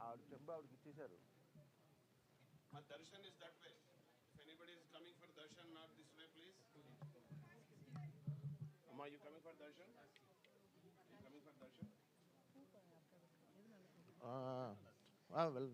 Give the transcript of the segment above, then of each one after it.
ఆవిడ చెంబు ఆవిడకి ఇచ్చేశారు. Darshan is that way. If anybody is coming for darshan, not this way, please. Amma, you coming for darshan? You coming for darshan? Well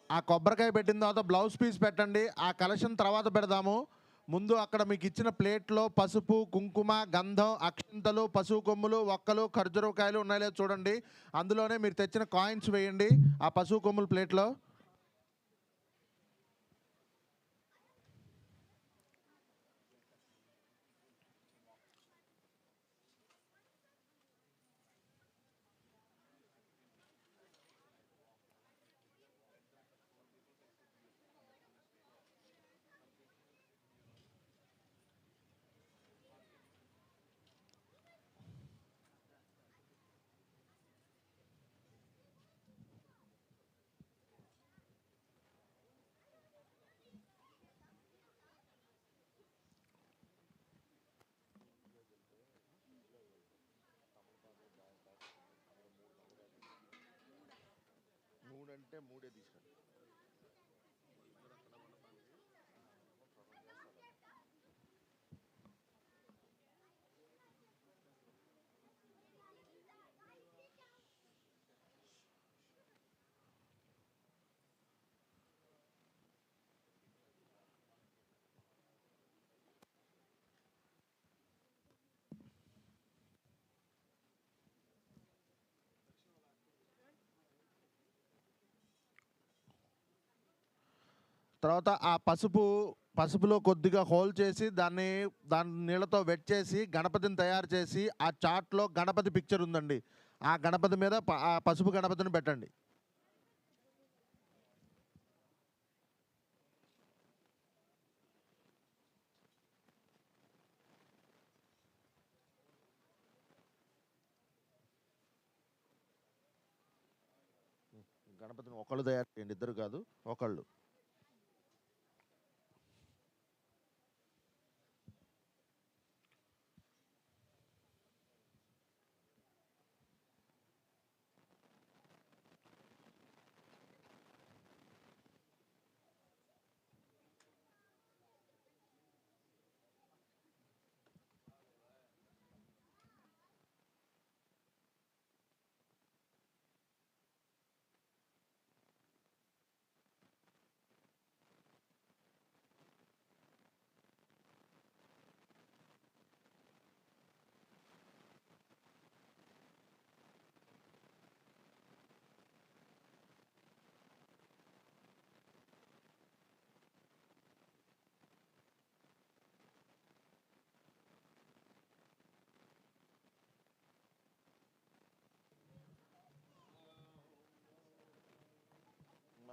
ఆ కొబ్బరికాయ పెట్టిన తర్వాత బ్లౌజ్ పీస్ పెట్టండి. ఆ కలశం తర్వాత పెడదాము. ముందు అక్కడ మీకు ఇచ్చిన ప్లేట్లో పసుపు, కుంకుమ, గంధం, అక్షింతలు, పసుపు కొమ్ములు, ఒక్కలు, ఖర్జూరకాయలు ఉన్నాయో చూడండి. అందులోనే మీరు తెచ్చిన కాయిన్స్ వేయండి ఆ పసుపు కొమ్ముల ప్లేట్లో. మూడంటే మూడే తీసుకురండి. తర్వాత ఆ పసుపులో కొద్దిగా హోల్ చేసి దాన్ని నీళ్ళతో వెట్ చేసి గణపతిని తయారు చేసి ఆ చాట్లో గణపతి పిక్చర్ ఉందండి, ఆ గణపతి మీద ఆ పసుపు గణపతిని పెట్టండి. గణపతిని ఒకళ్ళు తయారు చేయండి, ఇద్దరు కాదు, ఒకళ్ళు.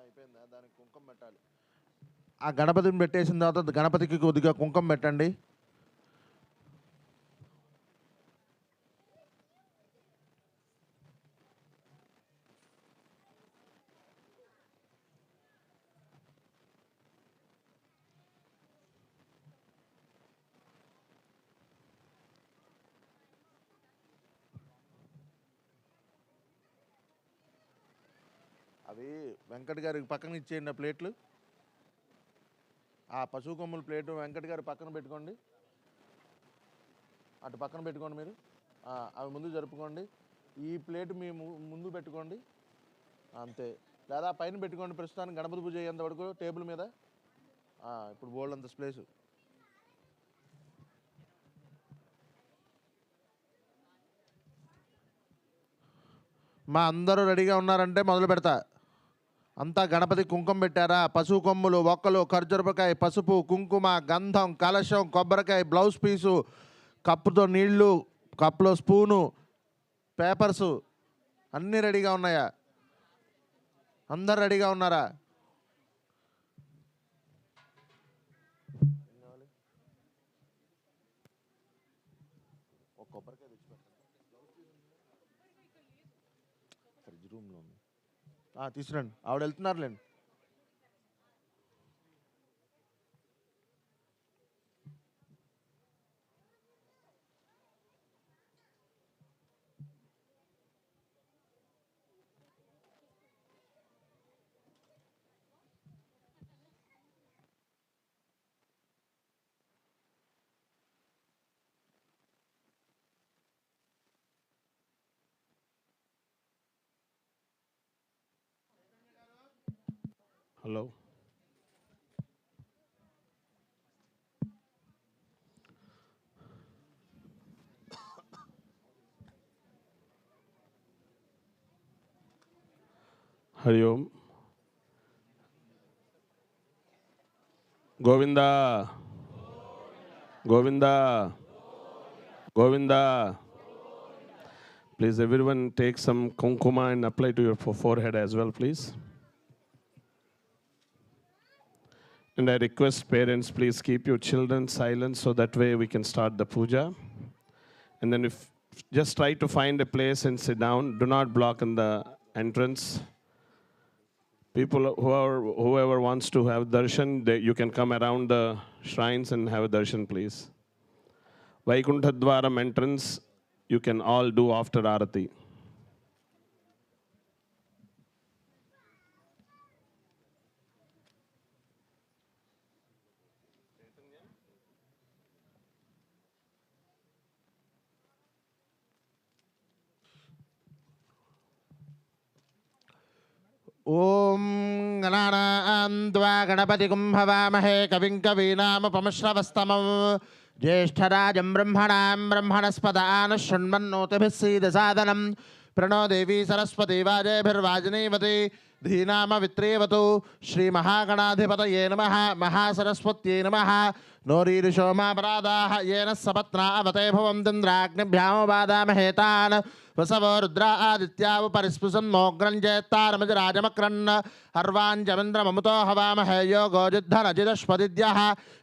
అయిపోయిందా? దానికి కుంకుమ పెట్టాలి. ఆ గణపతిని పెట్టేసిన తర్వాత గణపతికి కొద్దిగా కుంకుమ పెట్టండి. అవి వెంకట్ గారికి పక్కన ఇచ్చేయండి ఆ ప్లేట్లు. ఆ పశువు కొమ్ముల ప్లేటు వెంకట్ గారి పక్కన పెట్టుకోండి, అటు పక్కన పెట్టుకోండి మీరు. అవి ముందు జరుపుకోండి. ఈ ప్లేట్ మీ ముందు పెట్టుకోండి అంతే, లేదా పైన పెట్టుకోండి. ప్రస్తుతానికి గణపతి పూజ అయ్యేంత వరకు టేబుల్ మీద. ఇప్పుడు బోల్డ్ అంత ప్లేసు. మా అందరూ రెడీగా ఉన్నారంటే మొదలు పెడతా. అంతా గణపతి కుంకుమ పెట్టారా? పసుపు కొమ్ములు, ఒక్కలు, ఖర్జూరకాయ, పసుపు, కుంకుమ, గంధం, కలశం, కొబ్బరికాయ, బ్లౌజ్ పీసు, కప్పుతో నీళ్లు, కప్పులో స్పూను, పేపర్సు అన్నీ రెడీగా ఉన్నాయా? అందరు రెడీగా ఉన్నారా? ఒక కొబ్బరికాయ తెచ్చిపెట్టండి. రూమ్లో ఉంది. తీసుకురండి, ఆవిడ వెళ్తున్నారులేండి. Hello, Hari Om. Govinda Govinda Govinda. Please everyone take some kunkuma and apply to your forehead as well, please. And I request parents, please keep your children silent so that way we can start the puja. And then if just try to find a place and sit down. Do not block in the entrance. People whoever wants to have darshan, you can come around the shrines and have a darshan, please. Vaikuntha Dwara entrance, you can all do after Arati. ఓం గణానాన్వా గణపతి కుంభవామహే కవిం కవీనాముపమశ్రవస్తమం జ్యేష్ఠరాజం బ్రహ్మణాం బ్రహ్మణస్పదాన శృణ్వన్నోతిభిస్సీదసాదనం ప్రణో దేవీ సరస్వతి వాజేభిర్వాజనీవతి ధీనామవిత్రేవతు శ్రీమహాగణాధిపతయే నమః మహాసరస్వత్యై నమః నోరీరుషో మాపరాదాః येन सपत्ना अवते भवन्तीन्द्राग्निभ्यामुपादामहे तान् वसवो रुद्रा आदित्या उपरिस्पृशन्मोग्रं जेत्तारमजराजमक्रन् हर्वाञ्जमिन्द्रममुतो हवामहे योगोजिद्धनजिदश्वदिद्यः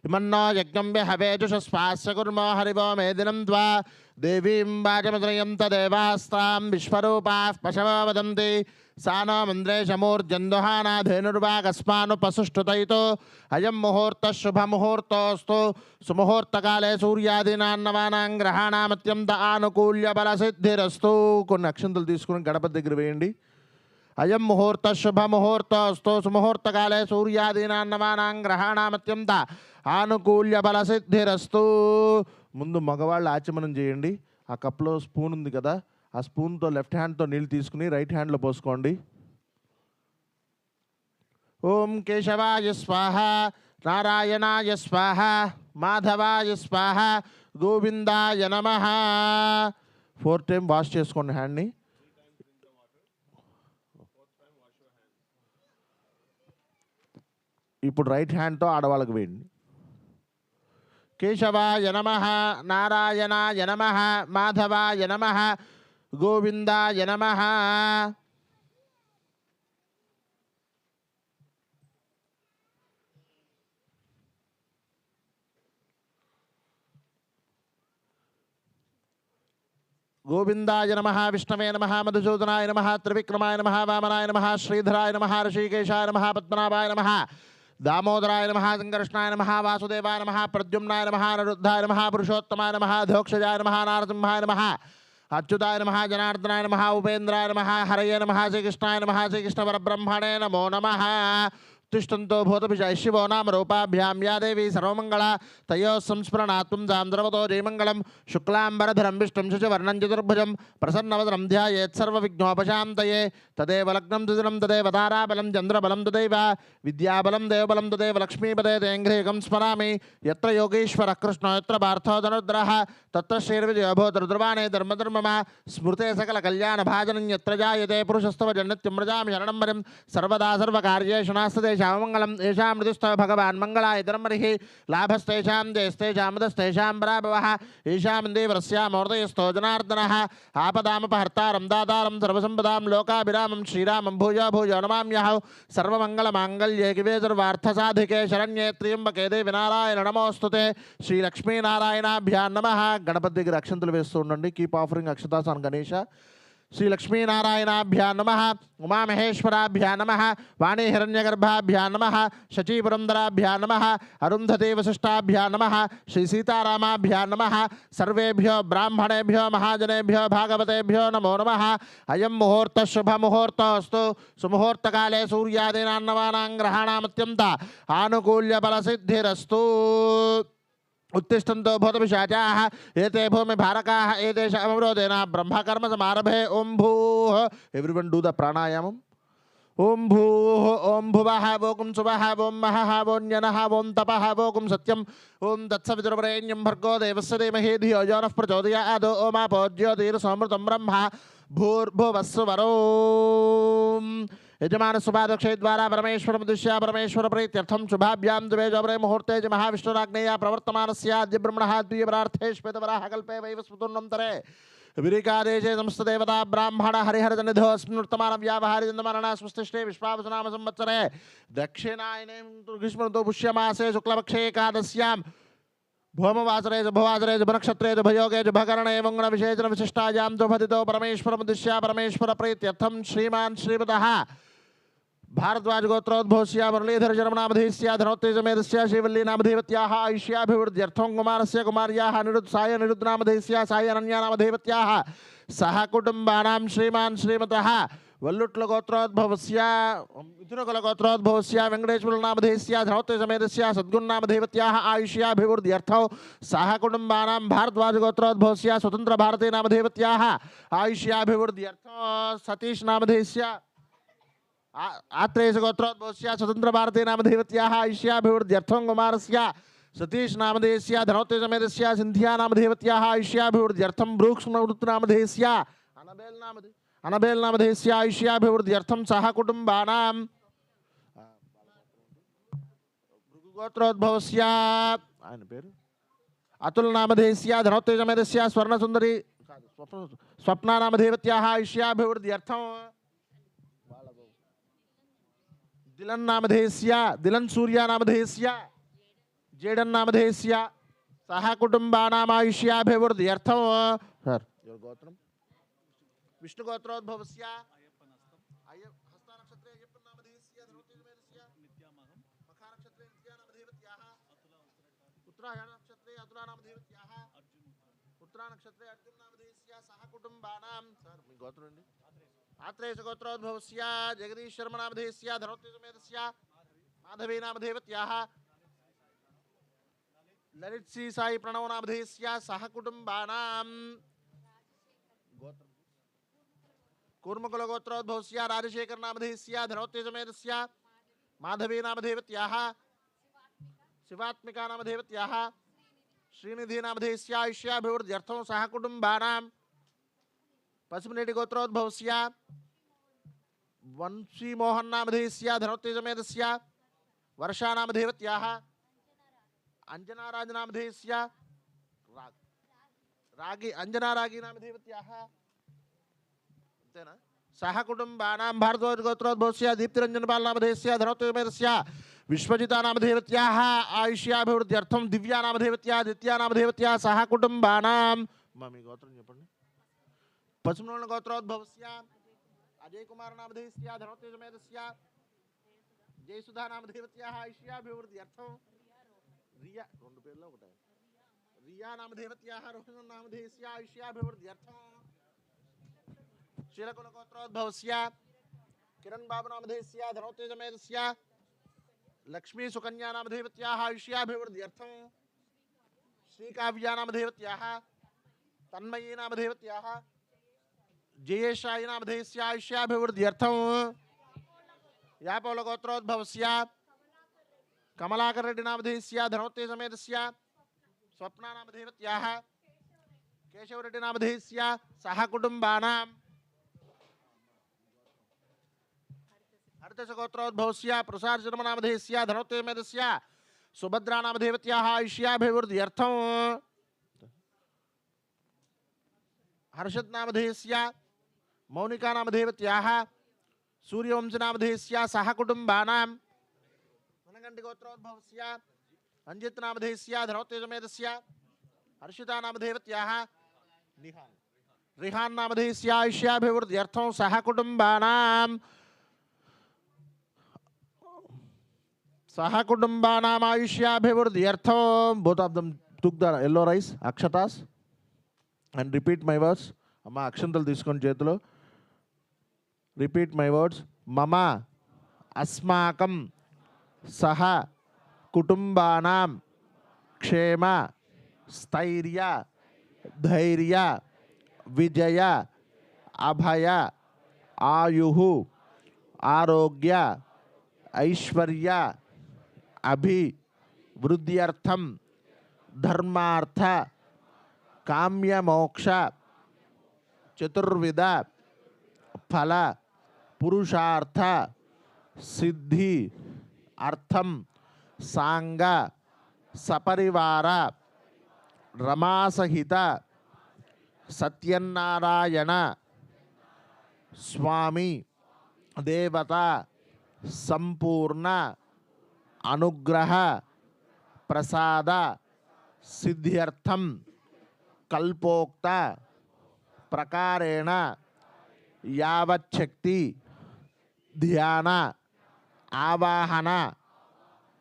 इमन्नो यज्ञं विहवेजुषस्वास्य कुर्मो हरिवो मेदिनं द्वा देवीं वाचमत्रयं तदेवास्तां विश्वरूपाः पशवो वदन्ति सानो मन्द्रेशमूर्जन्दुहानाधेनुर्वागस्मानुपसुष्टुतैतो अयं मुहूर्तः शुभमुहूर्तोऽस्तु सुमुहूर्तकाले सूर्यादीनां ग्रहाणामत्यन्त आनुकूल्यबलसिद्धिरस्तु. కొన్ని అక్షంతలు తీసుకుని గణపతి దగ్గర వేయండి. అయం ముహూర్త శుభముహూర్తోస్తు సుముహూర్తకాలే సూర్యాదీనాం గ్రహాణామత్యంత ఆనుకూల్యబలసిద్ధిరస్తు. ముందు మగవాళ్ళు ఆచమనం చేయండి. ఆ కప్లో స్పూన్ ఉంది కదా, ఆ స్పూన్తో లెఫ్ట్ హ్యాండ్తో నీళ్ళు తీసుకుని రైట్ హ్యాండ్లో పోసుకోండి. ఓం కేశవాయ స్వాహ, నారాయణాయ స్వాహ, మాధవాయ స్వాహ, గోవిందాయ నమః. 4 టైం వాష్ చేసుకోండి హ్యాండ్ని. ఇప్పుడు రైట్ హ్యాండ్తో ఆడవాళ్ళకి వేయండి. కేశవాయ నమః, నారాయణాయ నమః, మాధవాయ నమః, గోవిందాయ నమః. గోవిందాయ నమః, విష్ణవే నమః, మధుసూదనాయ నమః, త్రివిక్రమాయ నమః, వామనాయ నమః, శ్రీధరాయ నమః, ఋషికేశాయ నమః, పద్మనాభాయ నమః, దామోదరాయ నమః, సంకర్షణాయ నమః, వాసుదేవాయ నమః, ప్రద్యుమ్నాయ నమః, అనిరుద్ధాయ నమః, పురుషోత్తమాయ నమః, ధోక్షజాయ నమః, నారసింహాయ నమః, అచ్యుతాయ నమః, జనార్దనాయ నమః, ఉపేంద్రాయ నమః, హరయే నమః, శ్రీకృష్ణాయ నమః, శ్రీకృష్ణ పరబ్రహ్మణే నమో నమః. తిష్టంతో భూతపిశాచ శివో నామ రూపాభ్యాం యా దేవీ సర్వమంగళ తయో సంస్మరణాత్మం జాంద్రవతో జయమంగళం. శుక్లాంబరధరం విష్ణుం శశివర్ణం చతుర్భుజం ప్రసన్నవదనం ధ్యాయేత్ సర్వవిఘ్నోపశాంతయే. తదేవ లగ్నం తుదినం తదేవ తారాబలం చంద్రబలం తదైవ విద్యాబలం దేవబలం తదేవ లక్ష్మీపదే తేంఘ్రేకం స్మరామి. యత్ర యోగేశ్వరః కృష్ణో యత్ర పార్థో ధనుర్ధరః తత్ర శ్రీర్విజయో భూతరుద్రవాణే ధర్మధర్మమ స్మృతే సకల కళ్యాణ భాజనం యత్ర జాయతే పురుషస్తవ జన్నిత్యం వ్రజామి శరణం వరం సర్వదా సర్వకార్యేషు నాస్తతే శామంగళం. ఏషాం మృదుస్థ భగవాన్ మంగళాయ ధర్మరిః లాభస్తేషాం జయస్తేషామదస్తేషాం పరాభవః. ఏషాం దేవరస్యామోర్దయస్థో జనార్దనః ఆపదామపహర్తారం దాతారం సర్వసంపదాం లోకాభిరామం శ్రీరామం భూయో భూయో నమామ్యహం. సర్వమంగళమాంగళ్యే శివే సర్వార్థసాధికే శరణ్యే త్ర్యంబకే దేవి నారాయణ నమోస్తుతే. శ్రీలక్ష్మీనారాయణాభ్యాం నమః. గణపతి దగ్గర అక్షంతలు వేస్తూ ఉండండి. Keep offering akshatas on Ganesha. Shri लक्ष्मीनारायणाभ्यां नमः उमामहेश्वराभ्यां नमः वाणी हिरण्यगर्भाभ्यां नमः शचीपुरंदराभ्यां नमः अरुंधती वसिष्ठाभ्यां नमः श्री सीतारामाभ्यां नमः सर्वेभ्यो ब्राह्मणेभ्यो महाजनेभ्यो भागवतेभ्यो नमो नमः अयं मुहूर्तः शुभमुहूर्तोऽस्तु सुमुहूर्तकाले सूर्यादीनां नवानां ग्रहाणामत्यन्त आनुकूल्यफलसिद्धिरस्तु उत्तिष्ठन्तो भूतपिशाचाः एते भूमिभारकाः एतेष अवरोधेन ब्रह्मकर्म समारभे ओम भूः एवरीवन डू द प्राणायामम ओम भूः ओम भुवः वोकुं सुवः वोम महः वोन्यनः वोम तपः वोकुं सत्यम ओम तत्सवितुर्वरेण्यं भर्गो देवस्य धीमहि धियो यो नः प्रचोदयात् ओमापो ज्योतिर्समृतं ब्रह्म भूर्भुवस्सुवरोम् यजमान सुभादक्षे द्वारा परमेश्वर मुद्दिश्य परमेश्वर प्रीत्यर्थम शुभाभ्यां द्वे जबरे मुहूर्ते च महाविष्णुराज्ञया प्रवर्तमानस्य आद्य ब्रह्मणः द्विपरार्थे श्वेतवराह कल्पे वैवस्वतुर्नन्तरे विरिकादेशे समस्त देवता ब्राह्मण हरिहर जनिधो स्मृतमान व्यावहारि जन्मरणा स्वस्तिष्ठे विश्वावसुनाम संवत्सरे दक्षिणायने ग्रीष्मऋतौ पुष्यमासे शुक्लपक्षे एकादश्यां भौमवासरे भवासरे नक्षत्रे भयोगे भकरणे मंगल विशेषण विशिष्टायां भदितो परमेश्वर मुद्दिश्य परमेश्वर प्रीत्यर्थम श्रीमान श्रीमतः भारद्वाज गोत्रोद्भवस्य मुरलीधर शर्मनामधेयस्य धनोत्तेज मेधस्य श्रीवल्ली नामधेयवत्याः आयुष्याभिवृद्ध्यर्थं कुमारस्य कुमार्याः अनिरुद्ध साय अनिरुद्ध नामधेयस्य साय अनन्या नामधेयवत्याः सह कुटुम्बानां श्रीमान श्रीमतः वल्लुट्ल गोत्रोद्भवस्य मिथुनकुल गोत्रोद्भवस्य वेंकटेश्वर नामधेयस्य धनोत्तेज मेधस्य सद्गुण नामधेयवत्याः आयुष्याभिवृद्ध्यर्थं सह कुटुम्बानां भारद्वाज गोत्रोद्भवस्य स्वतंत्र भारती नामधेयवत्याः आयुष्याभिवृद्ध्यर्थं सतीश नामधेयस्य आत्रेय गोत्रोद्भवस्य स्वतंत्र भारती नामधेयवत्याः आयुष्याभिवृद्ध्यर्थं कुमारस्य सतीश नामधेयस्य धनोत्तेज मेधस्य सिंधिया नामधेयवत्याः आयुष्याभिवृद्ध्यर्थं ब्रूक्ष नामधेयस्य अनबेल नामधेयस्य आयुष्याभिवृद्ध्यर्थं सह कुटुम्बानां गोत्रोद्भवस्य ఆయన పేరు अतुल नामधेयस्य धनोत्तेज मेधस्य स्वर्णसुंदरी स्वप्ना नामधेयवत्याः आयुष्याभिवृद्ध्यर्थं दिलन नामधेयस्य दिलन सूर्या नामधेयस्य जेडन नामधेयस्य सह कुटुम्बानाम् आयुष्याभिवृद्ध्यर्थं सर योर गोत्रम विष्णु गोत्रोद्भवस्य हस्ता नक्षत्रे अय्यप्पन नामधेयस्य धनोत्तेज मेधस्य मखा नक्षत्रे नित्या नामधेयवत्याः उत्तरायण नक्षत्रे अतुला नामधेयवत्याः उत्तरा नक्षत्रे अर्जुन नामधेयस्य सह कुटुम्बानां सर మీ గోత్రం అండి आत्रेय गोत्रोद्भवस्य जगदीश शर्मा नामधेयस्य धनोत्तेज मेधस्य माधवी नामधेयवत्याः ललित श्री साई प्रणव नामधेयस्य सह कुटुम्बानां कूर्मकुल गोत्रोद्भवस्य राजशेखर नामधेयस्य धनोत्तेज मेधस्य माधवी नामधेयवत्याः शिवात्मिका नामधेयवत्याः श्रीनिधि नामधेयस्य आयुष्याभिवृद्ध्यर्थं सह कुटुम्बानां पश्चिमनेटि गोत्रोद्भवस्य वंशी मोहन नामधेयस्य धनोत्तेज मेधस्य वर्षा नामधेयवत्याः अंजना राज नामधेयस्य रागी अंजना रागी नामधेयवत्याः अंतेना सह कुटुम्बानां भारद्वाज गोत्रोद्भवस्य दीप्तिरंजन पाल नामधेयस्य धनोत्तेज मेधस्य विश्वजिता नामधेयवत्याः आयुष्याभिवृद्ध्यर्थं दिव्या नामधेयवत्याः दित्या नामधेयवत्याः सह कुटुम्बानां ममी गोत्रं చెప్పండి पश्चिम गोत्रोद्भवस्य अजय कुमार नामधेयस्य धनोत्तेज मेधस्य जयसुधा नामधेयवत्याः आयुष्याभिवृद्ध्यर्थं रिया రెండు పేర్లు ఒకటే रिया नामधेयवत्याः रोहिणी नामधेयस्य आयुष्याभिवृद्ध्यर्थं शीलकुल गोत्रोद्भवस्य किरण बाबू नामधेयस्य धनोत्तेज मेधस्य लक्ष्मी सुकन्या नामधेयवत्याः आयुष्याभिवृद्ध्यर्थं श्रीकाव्या नामधेयवत्याः तन्मयी नामधेयवत्याः जयेशायी नामधेयस्य आयुष्याभिवृद्ध्यर्थं यापौल गोत्रोद्भवस्य कमलाकर रेड्डी नामधेयस्य धनोत्तेज मेधस्य स्वप्ना नामधेयवत्याः केशव रेड्डी नामधेयस्य सह कुटुम्बानां हरितस गोत्रोद्भवस्य प्रसाद शर्मा नामधेयस्य धनोत्तेज मेधस्य सुभद्रा नामधेयवत्याः आयुष्याभिवृद्ध्यर्थं हर्षद नामधेयस्य मौनिका नामधेयवत्याः सूर्यवंश नामधेयस्य सह कुटुम्बानां मनगंटि गोत्रोद्भवस्य अंजित नामधेयस्य धनोत्तेज मेधस्य हर्षिता नामधेयवत्याः रिहान्नामधेस्यायुष्याभिवृद्ध्यर्थं सह कुटुंबानाम आयुष्याभिवृद्ध्यर्थं. Both of them took the yellow rice, akshatas, and repeat my words. Amma akshantal తీసుకోండి చేతిలో. Repeat my words. Mama asmakam saha kutumbanam kshema stairya dhairya vijaya abhaya ayuhu arogya aishwarya abhi vruddhyartham dharmartha kamya moksha chaturvida phala पुरुषार्थ सिद्धि अर्थम सांग सपरिवार रमासहित सत्यनारायण स्वामी देवता संपूर्ण अनुग्रह प्रसाद सिद्ध्यर्थम कल्पोक्त प्रकारेण यावच्छक्ति ध्यान आवाहन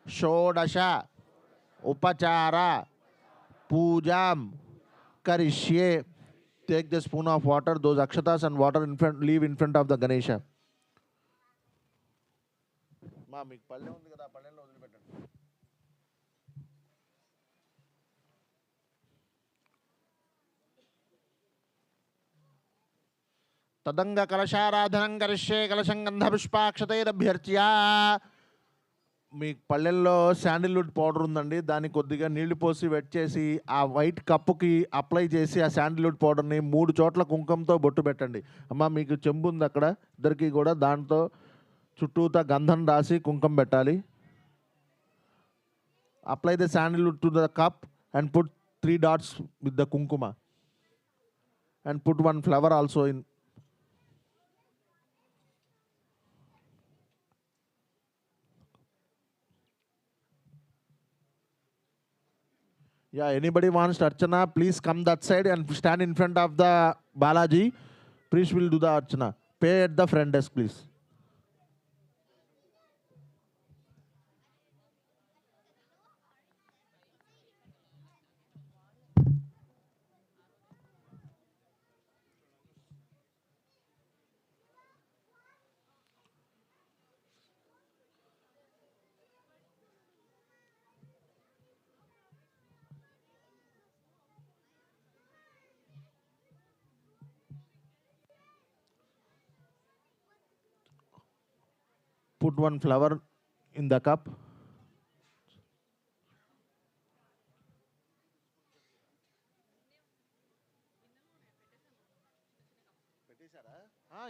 षोडश उपचार पूजा करिष्ये. Take the spoon of water, those akshatas and water in front, leave in front of the Ganesha. Ma meeku palle undi kada, pallelo వదిలిపెట్టండి. తదంగ కలశారాధనం కరిష్యే కలశం గంధ పుష్పాక్షతైరభ్యర్చ్య. మీ పళ్ళెల్లో శాండిల్వుడ్ పౌడర్ ఉందండి, దాన్ని కొద్దిగా నీళ్లు పోసి వెట్ చేసి ఆ వైట్ కప్పుకి అప్లై చేసి ఆ శాండిల్వుడ్ పౌడర్ని 3 చోట్ల కుంకుమతో బొట్టు పెట్టండి. అమ్మ మీకు చెంబు ఉంది అక్కడ, ఇద్దరికి కూడా దాంతో చుట్టూతా గంధం రాసి కుంకుమ పెట్టాలి. Apply the Sandalwood to the cup and put 3 dots with the kunkuma and put 1 flower also in. Yeah, anybody wants to archana, please come that side and stand in front of the Balaji. Priest will do the archana. Pay at the front desk, please. Put 1 flower in the cup.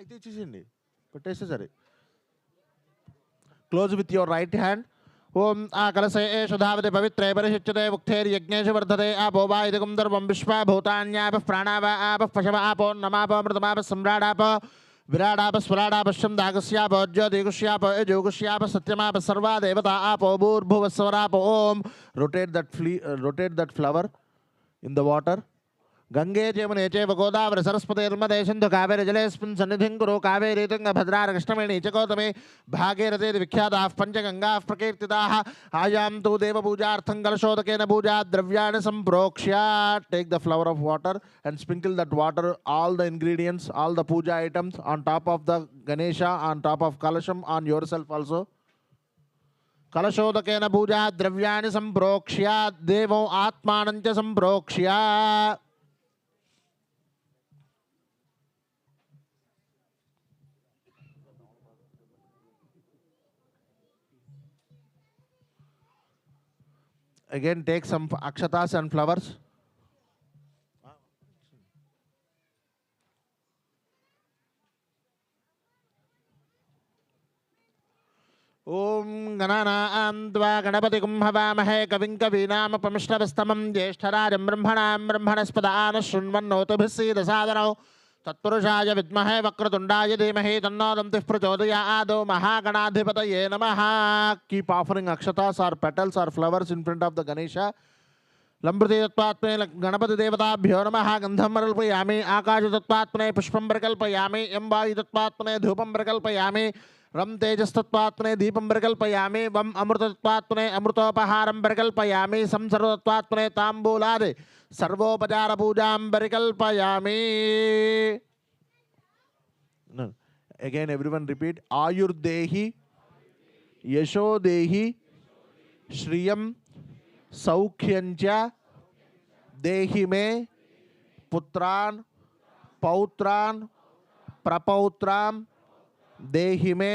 ఇది ఇచ్చేసిండి, పెట్టేస్తే సరే. Close with your right hand. ఓం ఆ కలసే శుధావతి పవిత్రే పరిశుచ్యతే ముక్తేర్యజ్ఞేషు వర్ధతే ఆపో వా ఇదకం దర్వం విశ్వా భూతాన్యాప ప్రాణావ ఆప పశవ ఆపో నమాప మృతమాప సమ్రాడాప विराडाप स्वराडाप शब्दागस्याप ज्योतिगुष्याप जोगुष्याप सत्यमाप सर्वा देवता आप भूर्भुवस्वराप. ओम. Rotate that flower in the water. Gange जमुने चैव गोदावरी सरस्वती नर्मदे सिंधु कावेरी जलेऽस्मिन् सन्निधिं कुरु. कावेरी तुंगभद्रा कृष्णवेणी च गौतमी भागीरथी विख्याताः पञ्चगंगाः प्रकीर्तिताः. आयां तु देवपूजार्थं कलशोदकेन पूजा द्रव्याणि सम्प्रोक्ष्य. Take the flower of water and sprinkle that water, all the ingredients, all the puja items on top of the Ganesha, on top of Kalasham, on yourself also. कलशोदकेन पूजा द्रव्याणि सम्प्रोक्ष्य देवो आत्मानं च सम्प्रोक्ष्य. Again, take some akshatas and flowers. ओम गणानां त्वा गणपतिं हवामहे कविं कवीनामुपमिश्रवस्तमं ज्येष्ठराजं ब्रह्मणां ब्रह्मणस्पदान शृण्वन्नोतिभिः सीदसादनौ तत्पुरुषाय विद्महे वक्रतुण्डाय धीमहि तन्नो दन्तिः प्रचोदयात्. महागणाधिपतये नमः. Keep offering akshatas or petals or flowers in front of the Ganesha. लंबृते तत्त्वात्मने Ganpati देवताभ्यो नमः गंधं प्रकल्पयामि आकाश तत्त्वात्मने पुष्पं प्रकल्पयामि यं वायु तत्त्वात्मने धूपं प्रकल्पयामि रं तेजस्तत्त्वात्मने दीपं प्रकल्पयामि वं अमृतत्वात्मने अमृतोपहारं प्रकल्पयामि सं सर्वतत्त्वात्मने ताम्बूलादि सर्वोपचार पूजां प्रकल्पयामि. Again everyone repeat. Ayurdehi यशोदेहि श्रियं सौख्यंच देहि मे पुत्रान् पौत्रान् प्रपौत्रान् देहि मे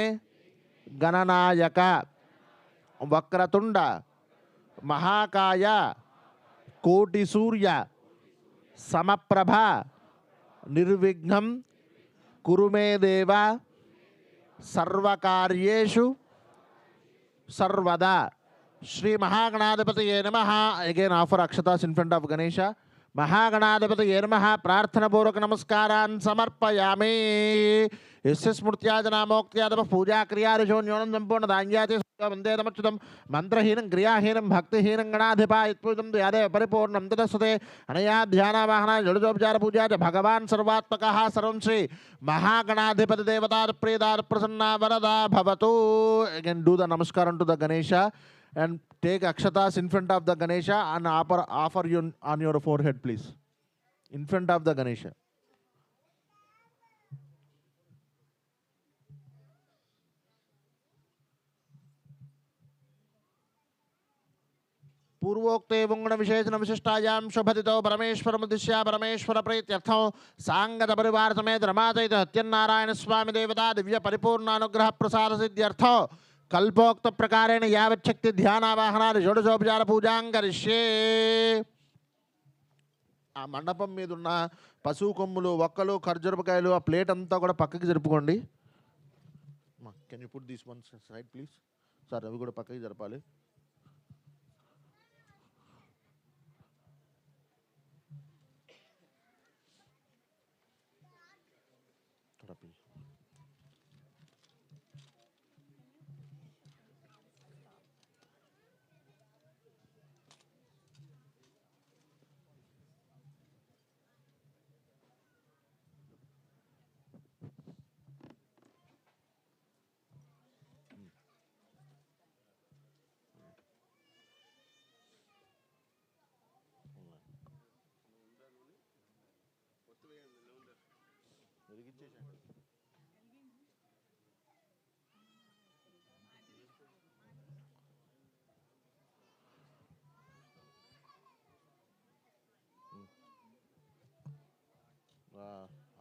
गणनायक वक्रतुंड महाकाय कोटि सूर्य समप्रभा निर्विघ्नं कुरु मे देव सर्वकार्येषु सर्वदा. श्री महागणाधिपतये नमः. Again offer akshatas in front of Ganesha. महागणाधिपतये नमः. प्रार्थना पूर्वक नमस्कारान् समर्पयामि. यस्य स्मृत्याजनामोक्त्यादप पूजा क्रिया ऋषोन्योनं संपूर्ण दान्याति वन्दे नमच्युतं मंत्रहीनं क्रियाहीनं भक्तिहीनं गणाधिपा यत्पूजं यादव परिपूर्णं तदस्ते अनया ध्यानावाहना जडजोपचार पूजा च भगवान् सर्वात्मकः सर्वं श्री महागणाधिपति देवता प्रियदा प्रसन्ना वरदा भवतु. Again do the namaskaram to the Ganesha and take akshatas in front of the Ganesha and offer you on your forehead please in front of the Ganesha. पूर्वोक्ते वुंगण विशेषण विशिष्टायां शुभदितो परमेश्वर मुद्दिश्य परमेश्वर प्रीत्यर्थं सांगत परिवार समेत रमादयित सत्यनारायण स्वामी देवता दिव्य परिपूर्ण अनुग्रह प्रसाद सिद्ध्यर्थं कल्पोक्त प्रकारेण यावच्छक्ति ध्यानावाहनादि షోడశోపచార పూజాం కరిష్యే. ఆ మండపం మీద ఉన్న పశువు కొమ్ములు ఒక్కలు ఖర్జూరకాయలు ఆ ప్లేట్ అంతా కూడా పక్కకి జరుపుకోండి. Can you put this one side please sir, అవి కూడా పక్కకి జరపాలి.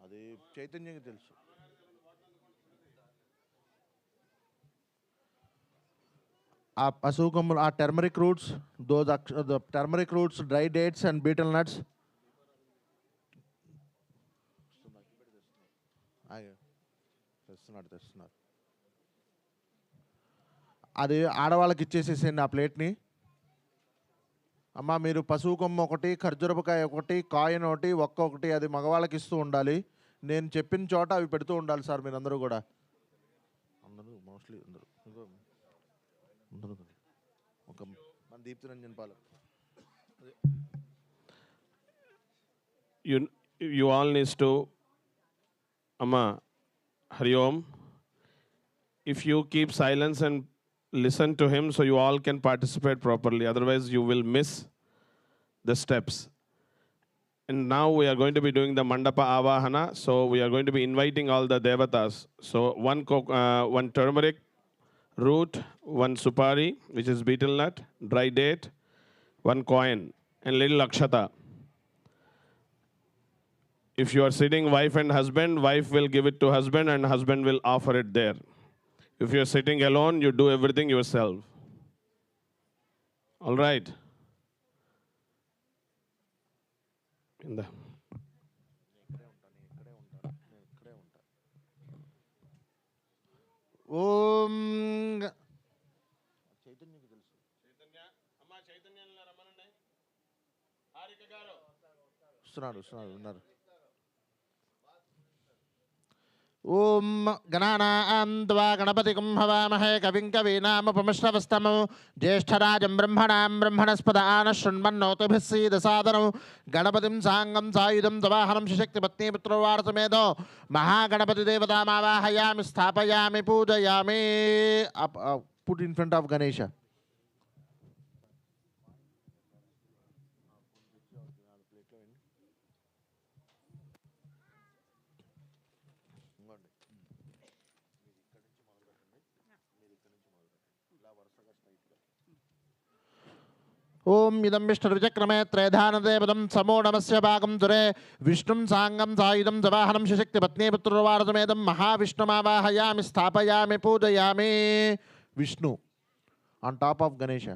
అది చైతన్యంగా తెలుసు. ఆ పశువు కొమ్ములు ఆ turmeric roots the turmeric roots dry dates and beetle nuts తెస్తున్నారు. అది ఆడవాళ్ళకి ఇచ్చేసేసేయండి ఆ ప్లేట్ని. అమ్మ మీరు పశువు కొమ్మ ఒకటి ఖర్జూరపకాయ ఒకటి కాయిన్ ఒకటి ఒక్కొక్కటి అది మగవాళ్ళకి ఇస్తూ ఉండాలి. నేను చెప్పిన చోట అవి పెడుతూ ఉండాలి సార్ మీరందరూ కూడా. అందరూ మోస్ట్లీ అందరూ ఒక మన దీప్తిరంజన్ palak. You all needs to Amma Hari Om. If you keep silence and listen to him, so you all can participate properly. Otherwise, you will miss the steps. And now we are going to be doing the Mandapa Avahana. So we are going to be inviting all the devatas. So one turmeric root, one supari, which is betel nut, dry date, one coin, and little akshata. If you are sitting wife and husband, wife will give it to husband and husband will offer it there. If you are sitting alone, you do everything yourself. All right. ఓం వస్తున్నారు ఉన్నారు. ఓం గణానాం త్వా గణపతిం హవామహే కవిం కవీనాముపమిశ్రవస్తమం జ్యేష్ఠరాజం బ్రహ్మణాం బ్రహ్మణస్పద ఆనశృణ్వన్నోతిభిः సీదసాదనం గణపతిం సాంగం సాయుధం తవాహనం శక్తిపత్ని పుత్రవారసమేదో మహాగణపతి దేవతామావాహయామి స్థాపయామి పూజయామి. Put in front of Ganesha. ఓం ఇదం విష్ణుర్విచక్రమే త్రేధానదేవదం సమూఢమస్య భాగం దురే విష్ణుం సాంగం సాయుధం జవాహనం శక్తి పత్ని పుత్రవారసమేదం మహావిష్ణుమావాహయామి స్థాపయామి పూజయామి. Vishnu on top of Ganesha.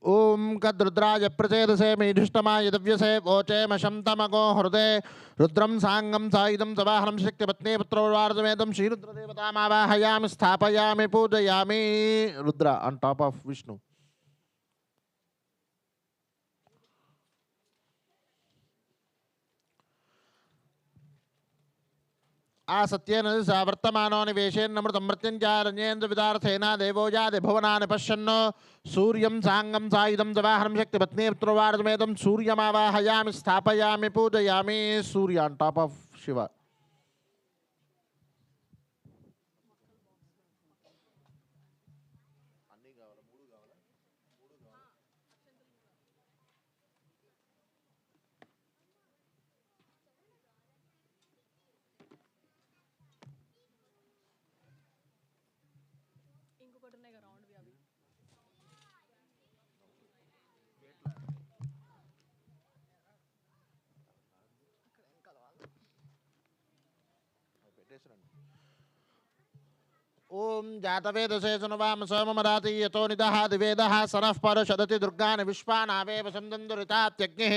ఓం కద్రుద్రాయ ప్రచేదసే మీధిష్టమాయ దవ్యసే వోచేమశం తమగో హృదే రుద్రం సాంగం సాయుధం సవాహనం శక్తిపత్ని పుత్రవారసమేదం శ్రీరుద్రదేవతామావాహయామి స్థాపయామి పూజయామి. Rudra on top of Vishnu. ఆ సత్యేన వర్తమానో నివేశేన్నమృతం మృత్యుంజారణ్యేంద్ర విదార్థేన దేవోజాది భువనాన్ని పశ్యన్నో సూర్యం సాంగం సాయుధం జవాహనం శక్తి పత్ని పుత్రవారసమేదం సూర్యమావాహయామి స్థాపయామి పూజయామి. సూర్య ఆన్ టాప్ ఆఫ్ శివ. ఓం జాతవేదసే సునవామ సోమమరాతి యతో నిదః దివేదః సనః పరుషదతి దుర్గాని విశ్వానావేవ సందందురితాత్యగ్నిః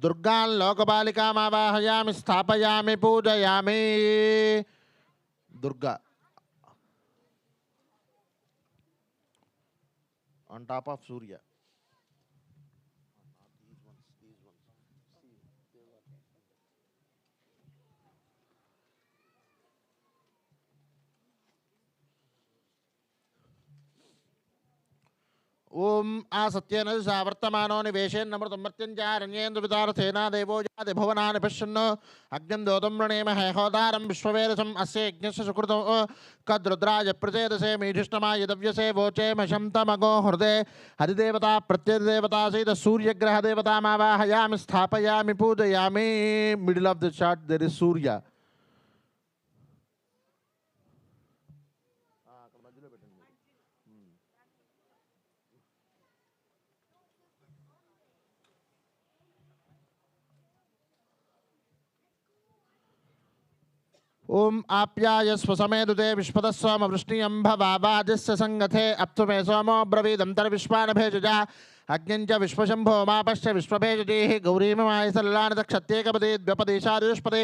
దుర్గాన్ లోకపాలికామావాహయామి స్థాపయామి పూజయామి. దుర్గా ఆన్ టాప్ ఆఫ్ సూర్య. ఓం ఆ సత్యేన వర్తమానో నివేశేన్నమృతం మృత్యుంజారణ్యేంద్ర విదార్థేన దేవోజాది భువనాన్ని పశ్యన్నో అగ్నిం దోతం వృణేమహే హోదారం విశ్వవేదసం అస్య యజ్ఞస్య సుకృతో కద్రుద్రాయ ప్రచేదసే మీధిష్టమాయ దవ్యసే వోచేమశం తమగో హృదే హరిదేవతా ప్రత్యదేవతా సహిత సూర్యగ్రహ దేవతామావాహయామి స్థాపయామి పూజయామి. Middle of the chart there is Surya. ఓం ఆప్యాయస్వ సమేదుతే విశ్వతస్సోమ వృష్ణియం భవాజస్య సంగతే అప్తు మే సోమో బ్రవీదంతర్విశ్వానభేజజ అగ్నించ విశ్వశంభో మాపశ్చ విశ్వభేజజీః గౌరీమమాయసల్లానతక్షత్యేకపదే ద్వ్యపదేశాదుష్పదే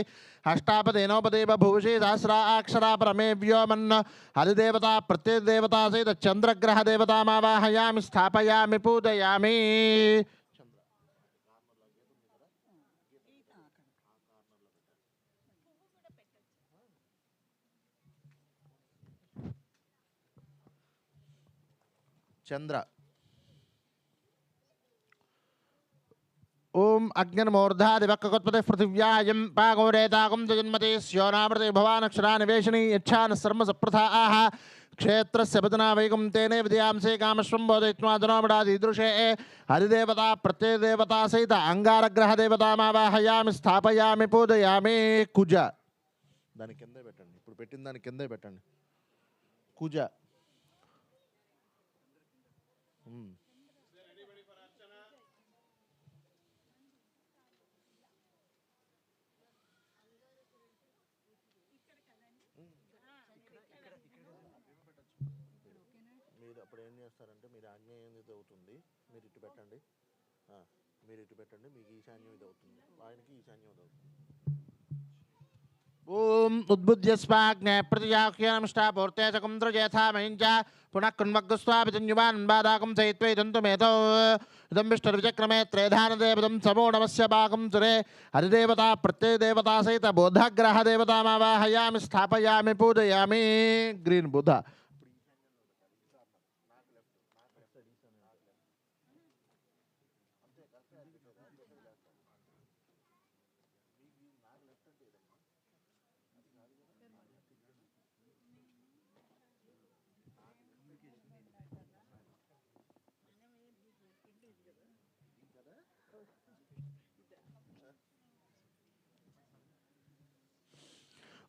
అష్టాపదే నోపదే బభూషి సహస్రా అక్షరా పరమే వ్యోమన్న హరిదేవతా ప్రత్యేదేవతా సహిత చంద్రగ్రహ దేవతామావాహయామి స్థాపయామి పూజయామి. చంద్ర. ఓం అగ్నిర్మూర్ధాదివక్కత్పతే పృథివ్యాయం పాగోరేతాకం జన్మతే స్యోనామృతే భవానక్షరా నివేశిని యచ్ఛాన శర్మ సప్రథా ఆహ క్షేత్రస్య పదనా వైకుంఠేనే విద్యాంసే కామశ్వం బోధయిత్వా జనోమడాదీదృశే హరిదేవతా ప్రత్యేదేవతా సహిత అంగారగ్రహ దేవతామావాహయామి స్థాపయామి పూజయామి. కుజ దాని కిందే పెట్టండి. ఇప్పుడు పెట్టిన దాని కిందే పెట్టండి. కుజ. మీరు అప్పుడు ఏం చేస్తారంటే మీరు ఆజ్ఞ ఏదైతే అవుతుంది మీరు ఇటు పెట్టండి. మీరు ఇటు పెట్టండి, మీకు ఈశాన్యం ఇది అవుతుంది, ఆయనకి ఈశాన్యం ఇది అవుతుంది. ఓం ఉద్బుద్ధ్య స్వాగ్నే ప్రతిజాఖ్యానమిష్టాపూర్తే చకుంద్ర చేథా మహించ పునః కృన్వగ్స్వాపితన్యువాన్ బాధాకం చైత్వై దంతు మేతో ఇదం విష్ణుర్విచక్రమే త్రేధానదేవతం సమూఢమస్య భాగం సురే హరిదేవతా ప్రత్యయదేవతా సహిత బోధగ్రహ దేవతామావాహయామి స్థాపయామి పూజయామి. గ్రీన్ బుధ.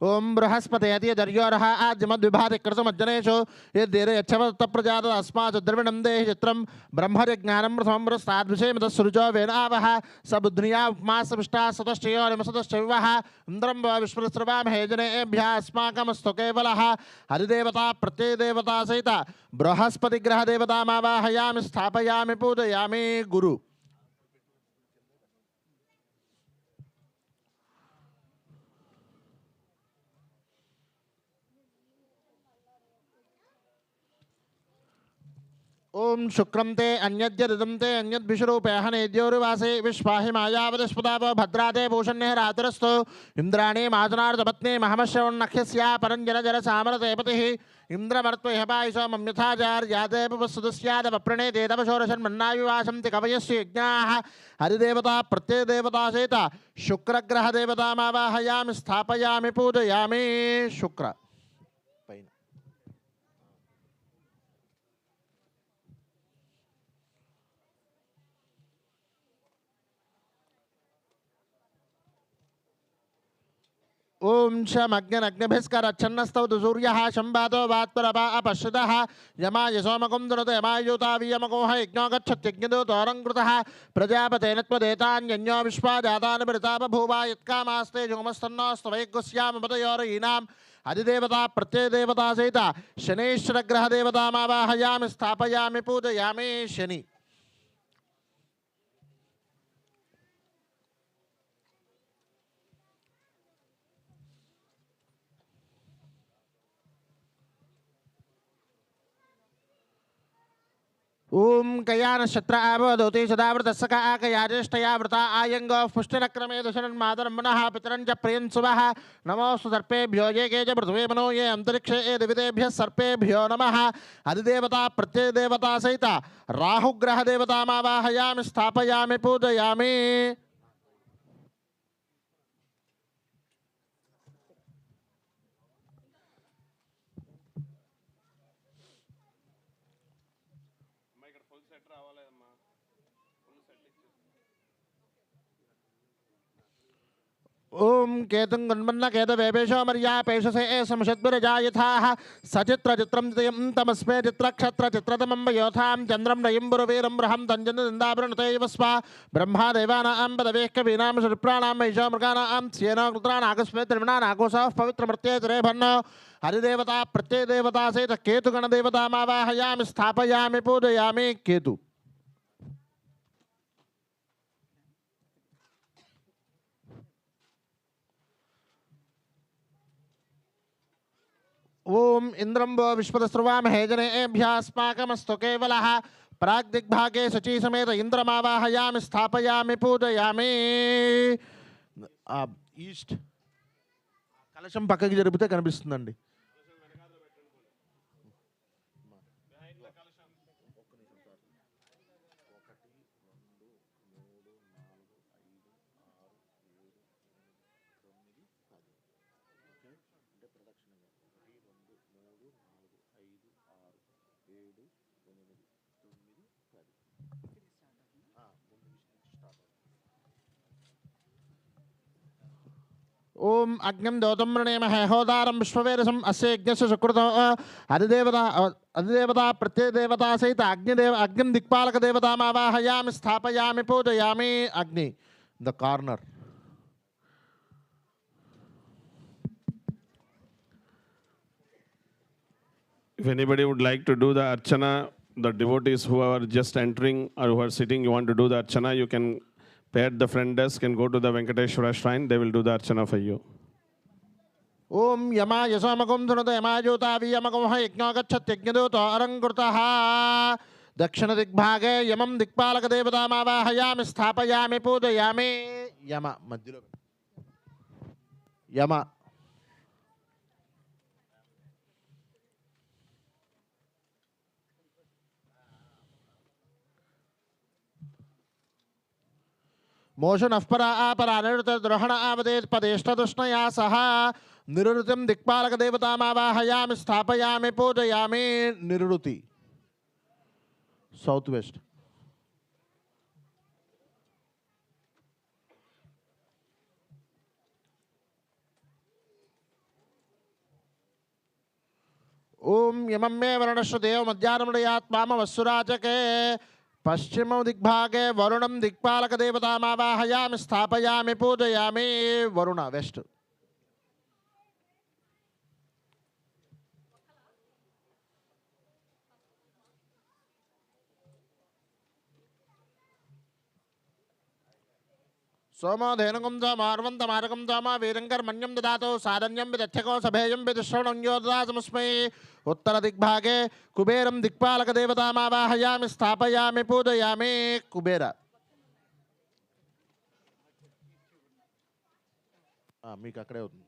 ओम बृहस्पति अति दर्योरः आद्यमद्विभाति कृतमज्जनेषु यद्देरे यच्छवत प्रजात अस्मात् द्रविणं देहि चित्रं ब्रह्मज्ञानं प्रथमं प्रस्ताद्विषयमितस्सृजो वेनावः सबुद्ध्रिया उपमासविष्टा सतश्चयोनिमसतश्च विवः इन्द्रं विश्वस्रवामहे जनेभ्यः अस्माकमस्तु केवलः हरिदेवता प्रत्ययदेवता सहित बृहस्पतिग्रहदेवतामावाहयामि स्थापयामि पूजयामि. गुरु. ओम शुक्रम ते अन्यद्यदिदं ते अन्यद्विषरूपे हनेद्योरिवासे विश्वाहि मायावदस्पदाव भद्राते भूषण्यः रातिरस्तु इंद्राणी माजनार्दपत्नी महमश्रवन्नख्यस्या परञ्जनजर सामरते पतिः इंद्रमर्त्वयः पायसो मम्यथाचार्यादेवस्सुदस्यादवप्रणेतेदव षोडशन्मन्नाविवासन्ति कवयस्य यज्ञाः हरिदेवता प्रत्ययदेवता सहित शुक्रग्रहदेवतामावाहयामि स्थापयामि पूजयामि. शुक्र. ओम शमग्नग्नभिस्करच्छन्नस्तौ सूर्यः शम्बातो वात्परपा अपश्यतः यमाय सोमकं दुनते यमायुतावीयमकोह यज्ञो गच्छत्यज्ञदूतोरङ्कृतः प्रजापतेन त्वदेतान्यन्यो विश्वा जातान् मृता बभूवा यत्कामास्ते जोमस्तन्नोऽस्तु वैगुस्यामपतयोरयीनाम् अधिदेवता प्रत्ययदेवता सहित शनैश्वरग्रहदेवतामावाहयामि स्थापयामि पूजयामि. शनि. ओम कयान शत्र आवदोति सदावृत सका आकयाजेष्टया व्रता आयंगो पुष्टिरक्रमे दशनन्मादरं मनः पितरं च प्रियं सुवः नमोऽस्तु सर्पेभ्यो ये के च पृथ्वी मनो ये अंतरिक्षे ये दिवितेभ्यः सर्पेभ्यो नमः. अधिदेवता प्रत्ययदेवता सहित राहुग्रहदेवतामावाहयामि स्थापयामि पूजयामि. ओम केतुं गन्मन्न केतवेपेशो मर्या पेशसे समशद्भिरजा यथाः सचित्र चित्रं तमस्मे चित्रक्षत्र चित्रतमं वयोथां चन्द्रं रयिम्बुरवीरं रहं तञ्जननिन्दाभरणते स्वा ब्रह्मा देवानां पदवेः कवीनां सुरप्राणां वैशो मृगाणां स्येनो कृत्राणागस्मे त्रिविणानागोसाः पवित्रमर्त्ये चिरेभन्नो. हरिदेवता प्रत्ययदेवता सहित केतुगणदेवतामावाहयामि स्थापयामि पूजयामि. केतु. ओम इंद्रं वो विश्वदस्रुवामहे जनेभ्यः अस्माकमस्तु केवलः प्राग्दिग्भागे शची समेत इंद्रमावाहयामि स्थापयामि पूजयामि. ఈస్ట్ కలశం పక్కకి జరిపితే కనిపిస్తుందండి. ओम अग्निं दोतं वृणेमहे होदारं विश्ववेदसं अस्य यज्ञस्य सुकृतो. अधिदेवता प्रत्ययदेवता सहित अग्निं दिक्पालकदेवतामावाहयामि स्थापयामि पूजयामि. अग्नि. The corner. If anybody would like to do the archana, the devotees who are just entering or who are sitting, you want to do the archana, you can Pay at the front desk and go to the Venkateswara shrine. They will do the archana for you. ఓం యమాయ సోమకం ధునత యమాజోతావి యమకం యజ్ఞో గచ్చత్యజ్ఞదూతో అరంకృతః దక్షిణ దిగ్భాగే యమం దిక్పాలక దేవతామావాహయామి స్థాపయామి పూజయామి. యమ మధ్యలో యమ. మోషణ పరా ఆపరా నిరుత ద్రోహణ ఆవదే పదేష్టదుష్ణయా సహ నిరుతిం దిక్పాలక దేవతామావాహయామి స్థాపయామి పూజయామి. Nirruti south west. ఓం యమం మే వరుణశ్రుదేవ మధ్యాహ్నముడయాత్మామవస్సురాచకే పశ్చిమ దిగ్భాగే వరుణం దిక్పాలక దేవతామావాహయామి స్థాపయామి పూజయామి. వరుణ వెస్ట్. సోమో ధేనుకం చామార్వంతమారకం చామా వీరంకర్మణ్యం దదాతో సాధన్యం విదథ్యకో సభేయం విదుశ్రవణం యోదాసమస్మై. ఉత్తర దిగ్భాగే కుబేరం దిక్పాలక దేవతామావాహయామి స్థాపయామి పూజయామి. కుబేర. మీకు అక్కడే అవుతుంది.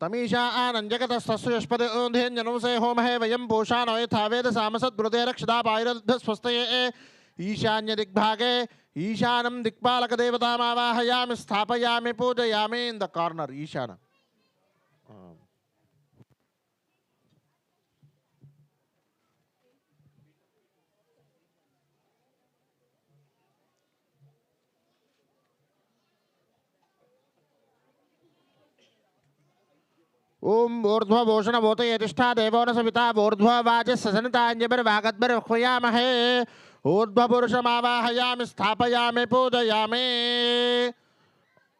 తమీషా ఆనంజగతస్తస్యష్పదే ఓంధేన్యనుసే హోమహే వయం పూషానో యథా వేద సామసద్భృతే రక్షితా పాయురద్భస్వస్తయే. ఈశాన్య దిగ్భాగే ఈశానం దిక్పాలక దేవతామావాహయామి స్థాపయామి పూజయామి. In the corner Ishana. ఓం ఊర్ధ్వభూషణ భూతయతిష్ఠా దేవో న సవితా ఊర్ధ్వవాచ ససనితాంజబిర్వాగద్భిర్హ్వయామహే. ఊర్ధ్వపురుషమావాహయామి స్థాపయామి పూజయామి.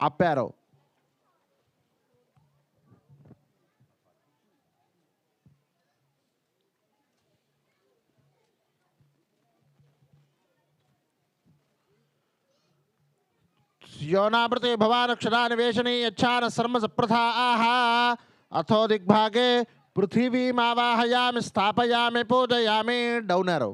అప్పారో. योनामृते भवानक्षरा निवेशनी यच्छान सर्म सप्रथा आहा. अथो दिग्भागे पृथिवीमावाहयामि स्थापयामि पूजयामि. Down arrow.